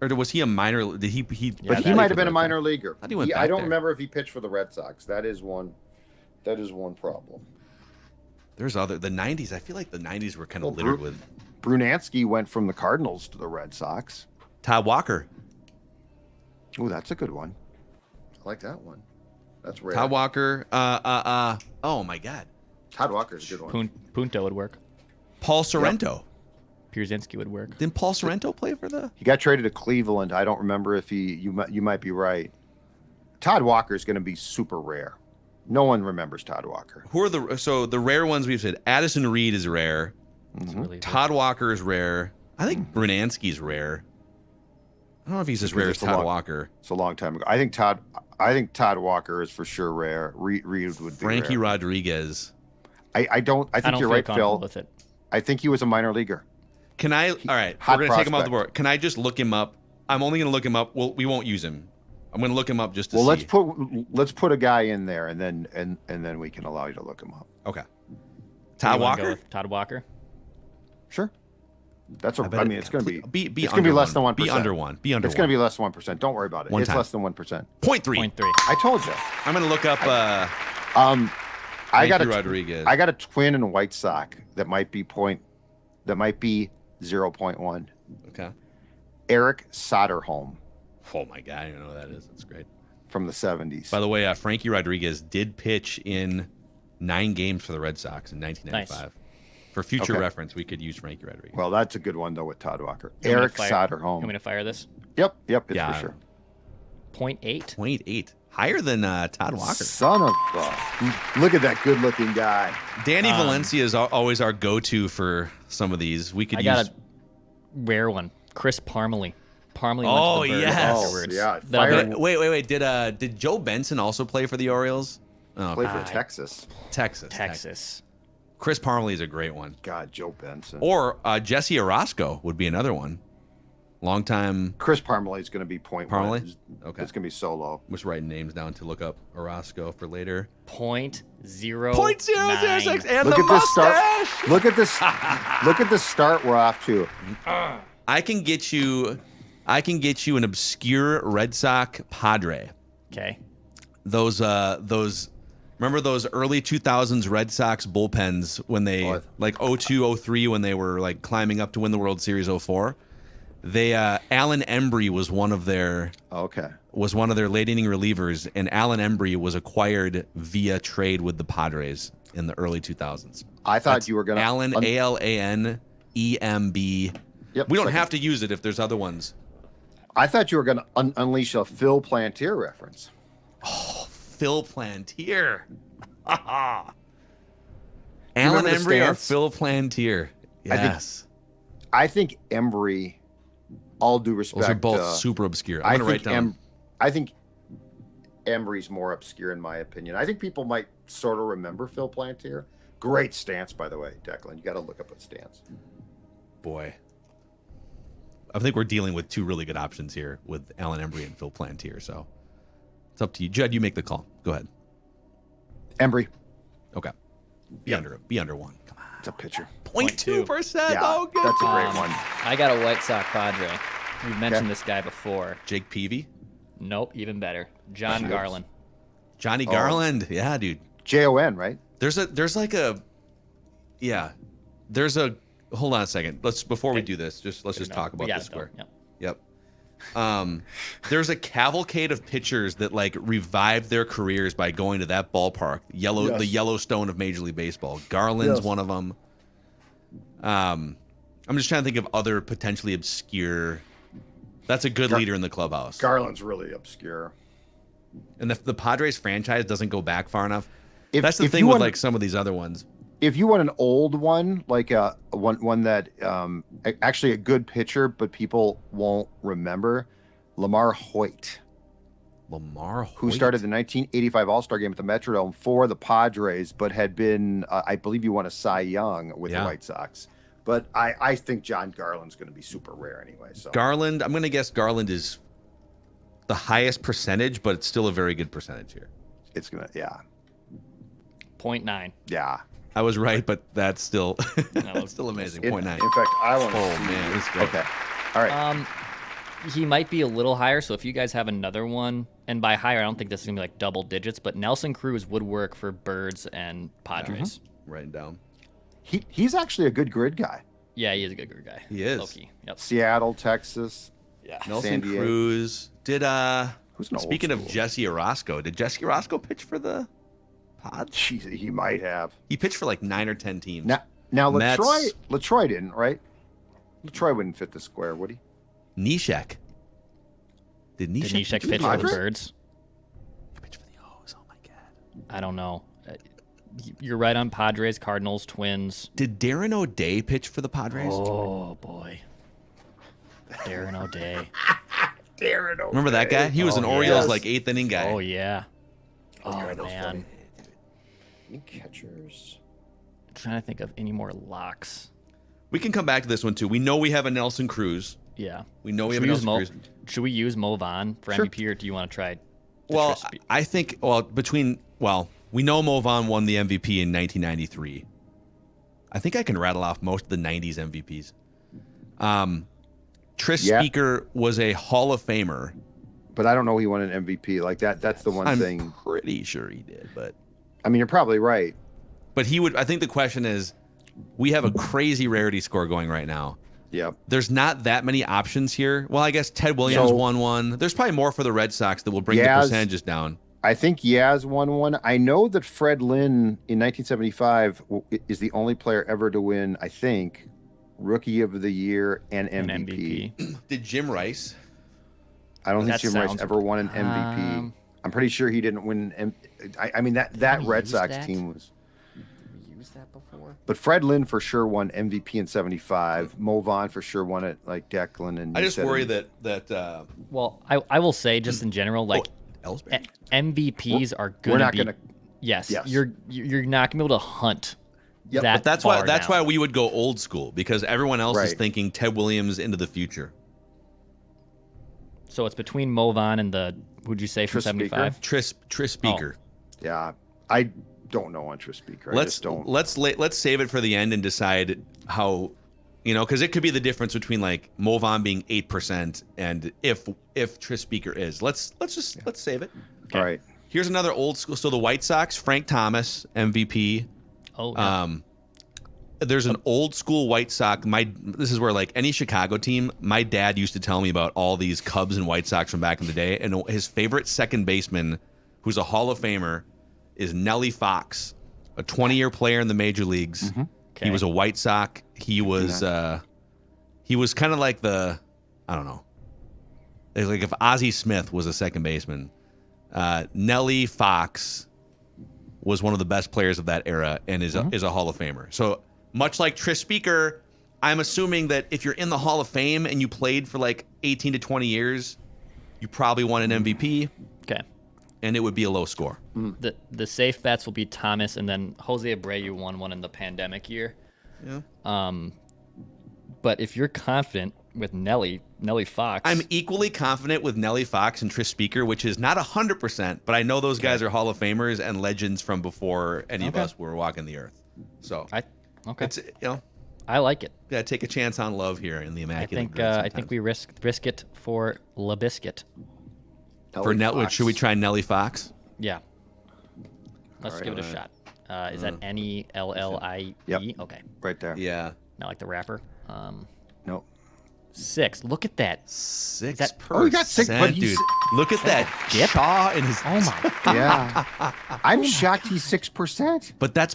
Speaker 2: Or was he a minor? Did he?
Speaker 3: But he might have been a minor leaguer.
Speaker 2: How do you went
Speaker 3: I
Speaker 2: back
Speaker 3: don't
Speaker 2: there?
Speaker 3: remember if he pitched for the Red Sox. That is one problem.
Speaker 2: There's other the '90s. I feel like the '90s were kind of littered with
Speaker 3: Brunansky went from the Cardinals to the Red Sox.
Speaker 2: Todd Walker.
Speaker 3: Oh, that's a good one. I like that one. That's rare.
Speaker 2: Todd Walker. Oh my God.
Speaker 3: Todd Walker's a good one.
Speaker 4: Punto would work.
Speaker 2: Paul Sorrento.
Speaker 4: Pierzynski would work.
Speaker 2: Didn't Paul Sorrento play for the?
Speaker 3: He got traded to Cleveland. I don't remember if you might be right. Todd Walker is going to be super rare. No one remembers Todd Walker.
Speaker 2: Who are the rare ones we've said? Addison Reed is rare.
Speaker 3: Mm-hmm.
Speaker 2: Todd Walker is rare. I think Brunansky's rare. I don't know if he's as rare as Todd Walker.
Speaker 3: It's a long time ago. I think Todd Walker is for sure rare. Reed would be
Speaker 2: Frankie
Speaker 3: rare.
Speaker 2: Rodriguez.
Speaker 3: I think you're right, Phil.
Speaker 4: With it.
Speaker 3: I think he was a minor leaguer.
Speaker 2: Can I? All right,
Speaker 3: hot
Speaker 2: we're gonna take him off the
Speaker 3: prospect.
Speaker 2: board. Can I just look him up? I'm only gonna look him up. Well, we won't use him. I'm gonna look him up just to see.
Speaker 3: Let's put a guy in there, and then we can allow you to look him up.
Speaker 2: Okay.
Speaker 4: You
Speaker 2: Todd
Speaker 4: wanna go
Speaker 2: Walker.
Speaker 4: with Todd Walker.
Speaker 3: Sure. I mean, it's going to be
Speaker 2: Be
Speaker 3: it's going to be less than 1%.
Speaker 2: Be under one. Be under
Speaker 3: It's
Speaker 2: one.
Speaker 3: going to be less than 1%. Don't worry about it.
Speaker 2: One
Speaker 3: It's
Speaker 2: time.
Speaker 3: less than 1%.
Speaker 2: 0.3.
Speaker 4: 0.3.
Speaker 3: I told you.
Speaker 2: I'm gonna look up.
Speaker 3: I got
Speaker 2: Frankie Rodriguez.
Speaker 3: I got a twin and a White Sox that might be 0.1.
Speaker 2: Okay.
Speaker 3: Eric Soderholm
Speaker 2: Oh my God, I don't know who that is. That's great.
Speaker 3: from the 70s.
Speaker 2: By the way, Frankie Rodriguez did pitch in 9 games for the Red Sox in 1995.
Speaker 4: Nice.
Speaker 2: For future
Speaker 3: Okay.
Speaker 2: reference, we could use Frankie Rodriguez.
Speaker 3: Well, that's a good one though with Todd Walker.
Speaker 4: You want me
Speaker 3: Eric
Speaker 4: to fire-
Speaker 3: Soderholm.
Speaker 4: You want me to fire this?
Speaker 3: Yep, it's
Speaker 2: Yeah.
Speaker 3: for sure.
Speaker 4: 0.8.
Speaker 2: 0.8, higher than Todd Walker.
Speaker 3: Son of look at that good-looking guy.
Speaker 2: Danny Valencia is always our go-to for some of these. We could
Speaker 4: I
Speaker 2: use.
Speaker 4: got a rare one. Chris Parmalee. Parmalee
Speaker 2: Oh,
Speaker 4: went to the Birds
Speaker 2: yes.
Speaker 4: afterwards.
Speaker 3: Yeah,
Speaker 4: The-
Speaker 3: fire-
Speaker 2: Wait. Did Joe Benson also play for the Orioles? Oh,
Speaker 3: Play
Speaker 2: God.
Speaker 3: for Texas.
Speaker 4: Texas.
Speaker 2: Chris Parmalee is a great one.
Speaker 3: God, Joe Benson.
Speaker 2: Or Jesse Orozco would be another one. Long time.
Speaker 3: Chris Parmalee is going to be 0.1.
Speaker 2: Parmalee? Okay.
Speaker 3: It's going to be so low.
Speaker 2: I'm just writing names down to look up Orozco for later.
Speaker 4: 0.0.
Speaker 2: 0.006 and
Speaker 3: Look
Speaker 2: the
Speaker 3: at this
Speaker 2: mustache.
Speaker 3: start. Look at this. Look at the start we're off to.
Speaker 2: I can get you an obscure Red Sox Padre.
Speaker 4: Okay.
Speaker 2: Those remember those early 2000s Red Sox bullpens when they like 02, 03 when they were like climbing up to win the World Series 04. They Alan Embry was one of their late inning relievers, and Alan Embry was acquired via trade with the Padres in the early 2000s.
Speaker 3: I thought you were going to
Speaker 2: Alan ALANEMB.
Speaker 3: Yep,
Speaker 2: We don't
Speaker 3: second.
Speaker 2: have to use it if there's other ones.
Speaker 3: I thought you were going to unleash a Phil Plantier reference.
Speaker 2: Phil Plantier. Alan
Speaker 3: remember the
Speaker 2: Embry or
Speaker 3: stance?
Speaker 2: Phil Plantier? Yes.
Speaker 3: I think Embry, all due respect,
Speaker 2: Those are both super obscure. I'm going to write down.
Speaker 3: I think Embry's more obscure in my opinion. I think people might sort of remember Phil Plantier. Great stance, by the way, Declan. You got to look up a stance.
Speaker 2: Boy. I think we're dealing with two really good options here with Alan Embry and Phil Plantier. So it's up to you. Judd, you make the call. Go ahead.
Speaker 3: Embry,
Speaker 2: Okay. Be under one. Come on.
Speaker 3: it's a pitcher.
Speaker 2: 0.2%.
Speaker 3: Yeah,
Speaker 2: Oh, good.
Speaker 3: that's a great one.
Speaker 4: I got a White Sox Padre. We've mentioned this guy before.
Speaker 2: Jake Peavy.
Speaker 4: Nope, even better. John
Speaker 3: Yes.
Speaker 4: Garland.
Speaker 2: Johnny Garland. Yeah, dude.
Speaker 3: JON, right?
Speaker 2: There's hold on a second. Before we do this, let's just talk about this square.
Speaker 4: Yep.
Speaker 2: There's a cavalcade of pitchers that like revived their careers by going to that ballpark, the Yellowstone of Major League Baseball. Garland's one of them. I'm just trying to think of other potentially obscure. That's a good leader in the clubhouse.
Speaker 3: Garland's really obscure.
Speaker 2: And the Padres franchise doesn't go back far enough.
Speaker 3: If
Speaker 2: That's the thing with like some of these other ones.
Speaker 3: If you want an old one, like one that actually a good pitcher, but people won't remember, Lamar Hoyt.
Speaker 2: Lamar
Speaker 3: who
Speaker 2: Hoyt.
Speaker 3: started the 1985 All-Star Game at the Metrodome for the Padres, but had been, I believe, you won a Cy Young with the White Sox. But I think John Garland's going to be super rare anyway. So
Speaker 2: Garland, I'm going to guess Garland is the highest percentage, but it's still a very good percentage here.
Speaker 3: It's going to,
Speaker 4: 0.9.
Speaker 3: Yeah.
Speaker 2: I was right, but that's still that's still amazing. 0.9.
Speaker 3: In fact, I want to
Speaker 2: man, this is great.
Speaker 3: Okay. All right.
Speaker 4: He might be a little higher, so if you guys have another one, and by higher, I don't think this is going to be like double digits, but Nelson Cruz would work for Birds and Padres.
Speaker 2: Writing down.
Speaker 3: He's actually a good grid guy.
Speaker 4: Yeah, he is a good guy.
Speaker 2: He is.
Speaker 4: Low-key. Yep.
Speaker 3: Seattle, Texas.
Speaker 4: Yeah.
Speaker 2: Nelson Cruz. Did speaking of
Speaker 3: school?
Speaker 2: Jesse Orozco, did Jesse Orozco pitch for the Pods?
Speaker 3: Jeez, he might have.
Speaker 2: He pitched for like 9 or 10 teams.
Speaker 3: Now Latroy didn't, right? Latroy wouldn't fit the square, would he?
Speaker 2: Nishek. Did Nishek
Speaker 4: pitch for the Birds?
Speaker 2: He pitched for the O's. Oh my god.
Speaker 4: I don't know. You're right on Padres, Cardinals, Twins.
Speaker 2: Did Darren O'Day pitch for the Padres?
Speaker 4: Oh boy. Darren O'Day.
Speaker 3: Darren O'Day.
Speaker 2: Remember that guy? He was an Orioles like 8th inning guy.
Speaker 4: Oh yeah. Oh man.
Speaker 3: Any catchers?
Speaker 4: I'm trying to think of any more locks.
Speaker 2: We can come back to this one too. We know we have a Nelson Cruz.
Speaker 4: Yeah.
Speaker 2: We know we have a Nelson Cruz.
Speaker 4: Should we use Mo Vaughn for MVP, or do you want to try?
Speaker 2: Well, I think we know Mo Vaughn won the MVP in 1993. I think I can rattle off most of the 90s MVPs. Tris Speaker was a Hall of Famer.
Speaker 3: But I don't know he won an MVP. Like that's the one thing.
Speaker 2: I'm pretty sure he did, but
Speaker 3: I mean, you're probably right.
Speaker 2: But he would. I think the question is, we have a crazy rarity score going right now.
Speaker 3: Yep.
Speaker 2: There's not that many options here. Well, I guess Ted Williams won one. There's probably more for the Red Sox that will bring the percentages down.
Speaker 3: I think Yaz won one. I know that Fred Lynn in 1975 is the only player ever to win, I think, Rookie of the Year and MVP.
Speaker 2: Did Jim Rice?
Speaker 3: I don't think Jim Rice ever won an MVP. I'm pretty sure he didn't win. I mean, that Red Sox team was.
Speaker 4: That before,
Speaker 3: but Fred Lynn for sure won MVP in 75. Mo Vaughn for sure won it, like Declan. And
Speaker 2: I just worry that.
Speaker 4: Well, I will say just in general, like MVPs are good.
Speaker 3: We're not gonna.
Speaker 4: Yes, you're not gonna be able to hunt.
Speaker 3: Yep.
Speaker 2: But that's why we would go old school, because everyone else is thinking Ted Williams into the future.
Speaker 4: So it's between Mo Vaughn and the who'd you say for 75?
Speaker 2: Tris Speaker.
Speaker 3: Oh. Yeah, I don't know on Tris Speaker.
Speaker 2: Let's save it for the end and decide how, because it could be the difference between like Mo Vaughn being 8% and if Tris Speaker is. Let's save it.
Speaker 3: Okay. All right.
Speaker 2: Here's another old school. So the White Sox, Frank Thomas, MVP.
Speaker 4: Oh. Yeah.
Speaker 2: There's an old school White Sox. This is where like any Chicago team. My dad used to tell me about all these Cubs and White Sox from back in the day, and his favorite second baseman, who's a Hall of Famer, is Nellie Fox, a 20-year player in the major leagues. Mm-hmm. Okay. He was a White Sox. He was kind of like I don't know. It's like if Ozzie Smith was a second baseman. Nellie Fox was one of the best players of that era and is a Hall of Famer. So much like Tris Speaker, I'm assuming that if you're in the Hall of Fame and you played for like 18 to 20 years, you probably won an MVP.
Speaker 4: Okay.
Speaker 2: And it would be a low score.
Speaker 4: The safe bets will be Thomas, and then Jose Abreu won one in the pandemic year.
Speaker 2: Yeah.
Speaker 4: But if you're confident with Nellie Fox,
Speaker 2: I'm equally confident with Nellie Fox and Tris Speaker, which is not 100%, but I know those guys are Hall of Famers and legends from before any of us were walking the earth. So it's
Speaker 4: I like it.
Speaker 2: Yeah, take a chance on love here in the Immaculate Grid.
Speaker 4: I think we risk it for La Biscuit.
Speaker 2: Should we try Nellie Fox?
Speaker 4: Yeah. Let's give it a shot. Is that Nellie?
Speaker 3: Yep.
Speaker 4: Okay.
Speaker 3: Right there.
Speaker 2: Yeah.
Speaker 4: Not like the rapper.
Speaker 3: Nope.
Speaker 4: 6. Look at that.
Speaker 2: 6%.
Speaker 3: Oh, he got 6, but
Speaker 2: dude. Look at that jaw in his.
Speaker 4: Oh my god.
Speaker 3: Yeah. I'm shocked he's 6%.
Speaker 2: But that's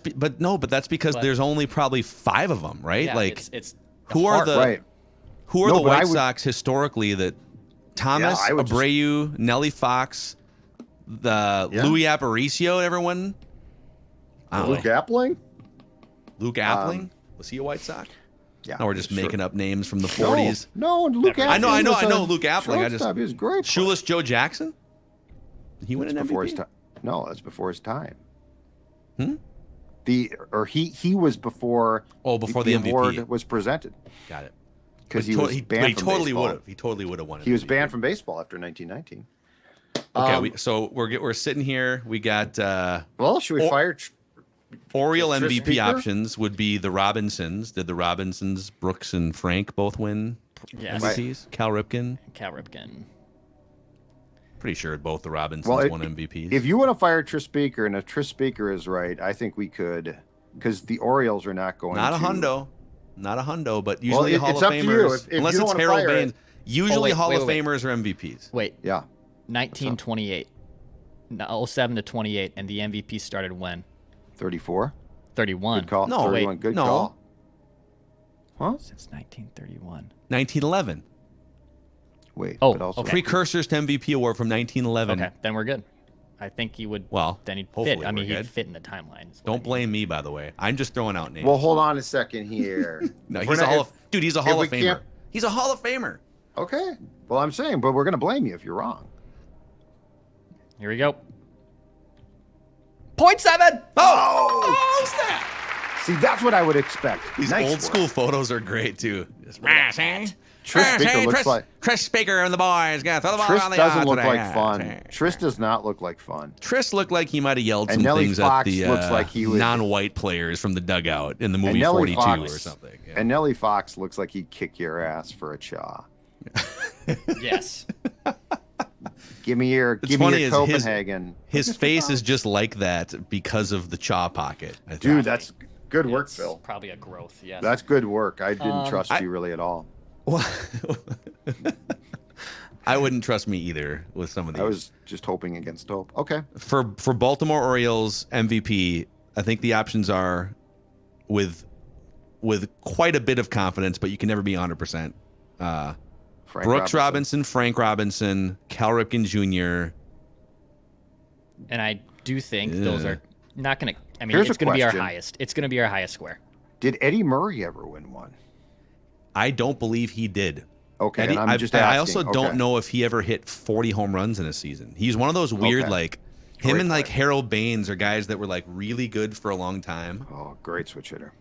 Speaker 2: because there's only probably 5 of them, right?
Speaker 4: Yeah,
Speaker 2: like
Speaker 4: it's
Speaker 2: who are the White Sox historically that Thomas, Abreu, Nellie Fox, Louis Aparicio, everyone.
Speaker 3: Luke Appling?
Speaker 2: Luke Appling? Was he a White Sox?
Speaker 3: Yeah.
Speaker 2: No, we're just making up names from the 40s.
Speaker 3: No, Luke Appling.
Speaker 2: I know Luke Appling.
Speaker 3: He was great.
Speaker 2: Shoeless Joe Jackson? He won an
Speaker 3: before
Speaker 2: MVP?
Speaker 3: his time. No, that's before his time.
Speaker 2: Hmm?
Speaker 3: He was before.
Speaker 2: Before the MVP
Speaker 3: award was presented.
Speaker 2: Got it.
Speaker 3: Because he was banned from baseball.
Speaker 2: He totally would have won.
Speaker 3: He was banned from baseball after 1919.
Speaker 2: Okay, so we're sitting here. We got.
Speaker 3: Well, should we fire?
Speaker 2: Oriole
Speaker 3: Tris
Speaker 2: MVP
Speaker 3: Speaker?
Speaker 2: options would be the Robinsons. Did the Robinsons, Brooks and Frank both win
Speaker 4: Yes.
Speaker 2: MVPs? Cal Ripken. Pretty sure both the Robinsons won MVPs.
Speaker 3: If you want to fire Tris Speaker, and if Tris Speaker is right, I think we could, because the Orioles are not going
Speaker 2: Not
Speaker 3: to.
Speaker 2: Not a hundo, but usually
Speaker 3: Well,
Speaker 2: Hall
Speaker 3: it's
Speaker 2: of
Speaker 3: up to you.
Speaker 2: Famers,
Speaker 3: If
Speaker 2: unless
Speaker 3: you don't
Speaker 2: it's
Speaker 3: wanna
Speaker 2: Harold
Speaker 3: fire
Speaker 2: Baines,
Speaker 3: it.
Speaker 2: usually
Speaker 4: wait,
Speaker 2: Hall of
Speaker 4: wait.
Speaker 2: Famers are MVPs.
Speaker 4: Wait.
Speaker 3: Yeah.
Speaker 4: 1928. 07 to 28, and the MVP started when?
Speaker 3: 34.
Speaker 4: 31.
Speaker 3: Good call.
Speaker 2: No,
Speaker 3: 31.
Speaker 2: wait,
Speaker 3: Good
Speaker 2: no.
Speaker 3: call. Huh?
Speaker 4: Since 1931.
Speaker 2: 1911.
Speaker 3: Wait.
Speaker 4: Oh,
Speaker 3: but also,
Speaker 4: okay.
Speaker 2: Precursors to MVP award from 1911.
Speaker 4: Okay, then we're good. I think he would.
Speaker 2: Well,
Speaker 4: then he'd
Speaker 2: hopefully
Speaker 4: fit. I mean,
Speaker 2: we're
Speaker 4: he'd
Speaker 2: good.
Speaker 4: fit in the timeline. is what I
Speaker 2: Don't
Speaker 4: mean.
Speaker 2: blame me, by the way. I'm just throwing out names.
Speaker 3: Well, hold on a second here.
Speaker 2: No,
Speaker 3: We're
Speaker 2: he's a
Speaker 3: not-
Speaker 2: Hall of Dude, he's a Hall
Speaker 3: we
Speaker 2: of Famer.
Speaker 3: can't-
Speaker 2: He's a Hall of Famer.
Speaker 3: Okay. Well, I'm saying, but we're going to blame you if you're wrong.
Speaker 4: Here we go. 0.7.
Speaker 2: Oh, snap!
Speaker 3: See, that's what I would expect.
Speaker 2: These
Speaker 3: Nice
Speaker 2: old
Speaker 3: work.
Speaker 2: school photos are great too. Just,
Speaker 3: Tris Speaker looks like
Speaker 2: Tris Speaker and the boys. Throw the ball
Speaker 3: Tris
Speaker 2: around the
Speaker 3: doesn't
Speaker 2: yard
Speaker 3: look
Speaker 2: today.
Speaker 3: like
Speaker 2: Yeah,
Speaker 3: fun.
Speaker 2: yeah.
Speaker 3: Tris does not look like fun.
Speaker 2: Tris looked like he might have yelled
Speaker 3: And
Speaker 2: some
Speaker 3: Nellie
Speaker 2: things
Speaker 3: Fox
Speaker 2: at the
Speaker 3: looks like he would-
Speaker 2: non-white players from the dugout in the
Speaker 3: And
Speaker 2: movie
Speaker 3: Nellie
Speaker 2: 42
Speaker 3: Fox,
Speaker 2: or something. Yeah.
Speaker 3: And Nellie Fox looks like he'd kick your ass for a chaw.
Speaker 4: Yes.
Speaker 3: Give me your
Speaker 2: funny is
Speaker 3: Copenhagen.
Speaker 2: His
Speaker 3: Mr.
Speaker 2: face is
Speaker 3: Fox.
Speaker 2: just like that because of the chaw pocket. I think.
Speaker 3: Dude, that's good work,
Speaker 4: It's
Speaker 3: Phil.
Speaker 4: Probably a growth. Yes.
Speaker 3: That's good work. I didn't trust
Speaker 2: I-
Speaker 3: you really at all.
Speaker 2: Well, I wouldn't trust me either with some of these.
Speaker 3: I was just hoping against hope. Okay.
Speaker 2: For Baltimore Orioles MVP, I think the options are with quite a bit of confidence, but you can never be 100%.
Speaker 3: Frank
Speaker 2: Brooks Robinson, Frank Robinson, Cal Ripken Jr.
Speaker 4: And I do think those
Speaker 2: Yeah.
Speaker 4: are not going to. I mean,
Speaker 3: Here's
Speaker 4: it's
Speaker 3: a
Speaker 4: going to be our
Speaker 3: question.
Speaker 4: highest. It's going to be our highest square.
Speaker 3: Did Eddie Murray ever win one?
Speaker 2: I don't believe he did.
Speaker 3: Okay,
Speaker 2: Eddie,
Speaker 3: and I'm just
Speaker 2: I
Speaker 3: asking.
Speaker 2: also
Speaker 3: Okay.
Speaker 2: don't know if he ever hit 40 home runs in a season. He's one of those weird,
Speaker 3: Okay.
Speaker 2: like, him
Speaker 3: Great
Speaker 2: and like
Speaker 3: player.
Speaker 2: Harold Baines are guys that were like really good for a long time,
Speaker 3: Oh, great switch hitter.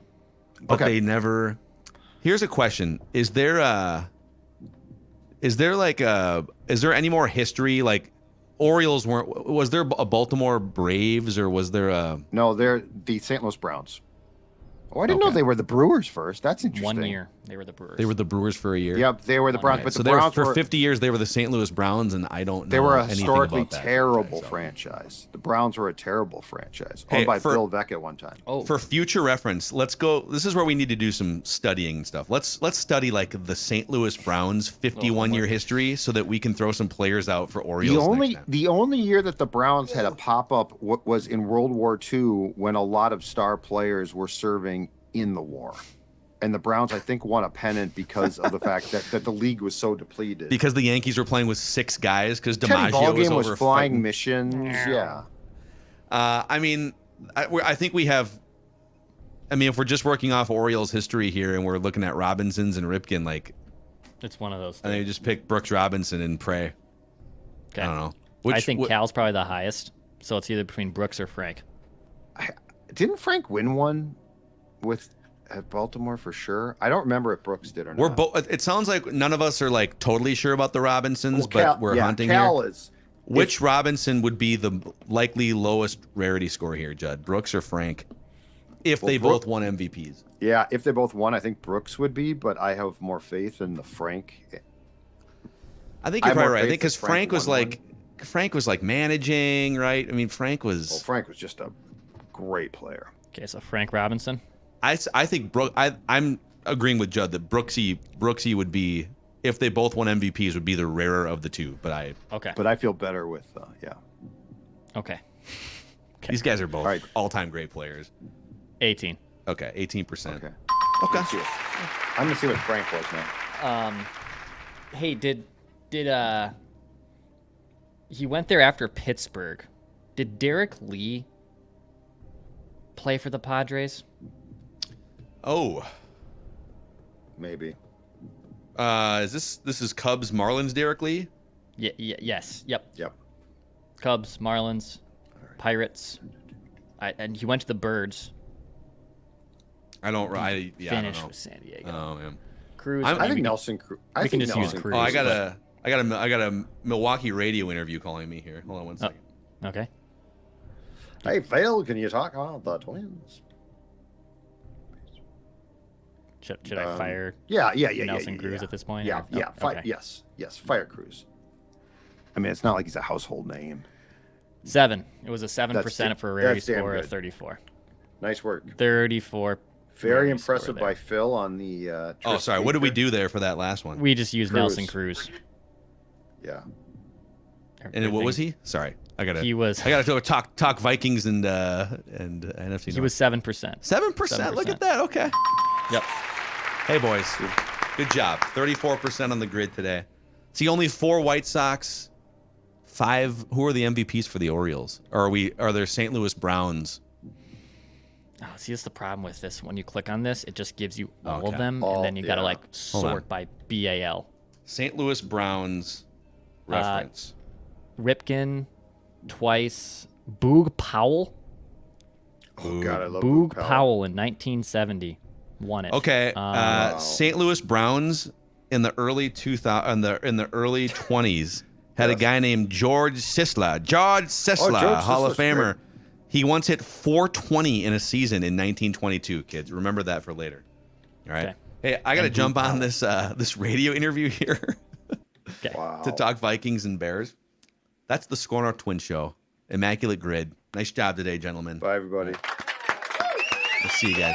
Speaker 2: but
Speaker 3: Okay.
Speaker 2: they never. Here's a question: Is there any more history? Like, Orioles weren't. Was there a Baltimore Braves or was there a?
Speaker 3: No, they're the St. Louis Browns. Oh, I didn't know
Speaker 2: Okay.
Speaker 3: they were the Brewers first. That's interesting.
Speaker 4: 1 year they were the Brewers.
Speaker 2: They were the Brewers for a year.
Speaker 3: Yep, they were the Browns, but
Speaker 2: So
Speaker 3: the
Speaker 2: they were
Speaker 3: Browns
Speaker 2: for
Speaker 3: were
Speaker 2: 50 years. They were the St. Louis Browns, and I don't know.
Speaker 3: they were a
Speaker 2: anything
Speaker 3: historically
Speaker 2: about that
Speaker 3: terrible
Speaker 2: franchise, so.
Speaker 3: franchise. The Browns were a terrible franchise,
Speaker 2: Hey,
Speaker 3: owned by
Speaker 2: for-
Speaker 3: Bill Veck at one time.
Speaker 4: Oh,
Speaker 2: For future reference, let's go. This is where we need to do some studying and stuff. Let's study like the St. Louis Browns 51-year history, so that we can throw some players out for Orioles. next time.
Speaker 3: The only year that the Browns had a pop up was in World War II, when a lot of star players were serving in the war. And the Browns, I think, won a pennant because of the fact that the league was so depleted.
Speaker 2: Because the Yankees were playing with 6 guys because
Speaker 3: Teddy
Speaker 2: DiMaggio was
Speaker 3: Ballgame
Speaker 2: over
Speaker 3: was flying
Speaker 2: fighting.
Speaker 3: missions. Yeah.
Speaker 2: I mean, I think we have. I mean, if we're just working off Orioles history here and we're looking at Robinsons and Ripken, like,
Speaker 4: it's one of those
Speaker 2: I think
Speaker 4: things.
Speaker 2: just pick Brooks Robinson and pray.
Speaker 4: Okay.
Speaker 2: I don't know.
Speaker 4: I think Cal's probably the highest, so it's either between Brooks or Frank.
Speaker 3: Didn't Frank win one at Baltimore for sure? I don't remember if Brooks did or not.
Speaker 2: It sounds like none of us are like totally sure about the Robinsons,
Speaker 3: Well,
Speaker 2: but we're hunting
Speaker 3: Cal
Speaker 2: here.
Speaker 3: is.
Speaker 2: Which Robinson would be the likely lowest rarity score here, Judd? Brooks or Frank? If they both won MVPs.
Speaker 3: Yeah, if they both won, I think Brooks would be, but I have more faith in the Frank.
Speaker 2: I think you're
Speaker 3: I'm
Speaker 2: probably
Speaker 3: more
Speaker 2: right. I
Speaker 3: faith
Speaker 2: think because
Speaker 3: that Frank
Speaker 2: Frank was like managing, right? I mean, Frank was.
Speaker 3: Well, Frank was just a great player.
Speaker 4: Okay, so Frank Robinson.
Speaker 2: I think I'm agreeing with Judd that Brooksy would be, if they both won MVPs, would be the rarer of the two. But
Speaker 4: Okay.
Speaker 3: But I feel better with, yeah.
Speaker 4: Okay.
Speaker 2: these guys are both
Speaker 3: All right.
Speaker 2: all-time great players.
Speaker 4: 18.
Speaker 2: Okay, 18%.
Speaker 3: Okay. Let's see I'm going to see what Frank was now.
Speaker 4: Hey, did he went there after Pittsburgh? Did Derek Lee play for the Padres?
Speaker 2: Oh,
Speaker 3: Maybe.
Speaker 2: this is Cubs Marlins Derek Lee?
Speaker 4: Yes. Yep.
Speaker 3: Yep.
Speaker 4: Cubs, Marlins, Pirates, and he went to the Birds.
Speaker 2: I don't
Speaker 4: Finish
Speaker 2: know.
Speaker 4: with San Diego.
Speaker 2: Oh man.
Speaker 4: Cruz.
Speaker 3: I think Nelson Cruz. I think
Speaker 4: just use
Speaker 3: Nelson
Speaker 4: Cruz.
Speaker 2: Oh, I got a Milwaukee radio interview calling me here. Hold on one second.
Speaker 4: Okay.
Speaker 3: Hey, Phil, can you talk about the Twins?
Speaker 4: Should I fire?
Speaker 3: Yeah.
Speaker 4: Nelson Cruz at this point?
Speaker 3: Yeah.
Speaker 4: Okay.
Speaker 3: Yes. Fire Cruz. I mean, it's not like he's a household name.
Speaker 4: 7. It was a 7% for a rarity score of 34.
Speaker 3: Nice work.
Speaker 4: 34.
Speaker 3: Very impressive by Phil on the.
Speaker 2: Oh, sorry. What did we do there for that last one?
Speaker 4: We just used Nelson Cruz.
Speaker 3: Yeah.
Speaker 2: And what was he? Sorry, I gotta talk Vikings and NFC.
Speaker 4: He was 7%.
Speaker 2: 7%. Look at that. Okay.
Speaker 4: Yep.
Speaker 2: Hey boys, good job. 34% on the grid today. See, only 4 White Sox, 5. Who are the MVPs for the Orioles? Or are there St. Louis Browns?
Speaker 4: Oh, see, that's the problem with this. When you click on this, it just gives you all of them,
Speaker 3: All,
Speaker 4: and then you gotta
Speaker 3: yeah.
Speaker 4: sort by BAL.
Speaker 2: St. Louis Browns reference.
Speaker 4: Ripken, twice. Boog Powell.
Speaker 3: Oh God, I love
Speaker 4: Boog Powell in 1970 won it.
Speaker 2: Okay,
Speaker 3: Wow.
Speaker 2: St. Louis Browns in the early 20s had a guy named George Sisler. George Sisler, Hall of Famer.
Speaker 3: Great.
Speaker 2: He once hit 420 in a season in 1922. Kids, remember that for later. All right.
Speaker 4: Okay.
Speaker 2: Hey, I got to jump on this radio interview here
Speaker 4: Okay.
Speaker 3: Wow.
Speaker 2: to talk Vikings and Bears. That's the Score North Twin Show. Immaculate Grid. Nice job today, gentlemen.
Speaker 3: Bye, everybody.
Speaker 2: We'll see you guys.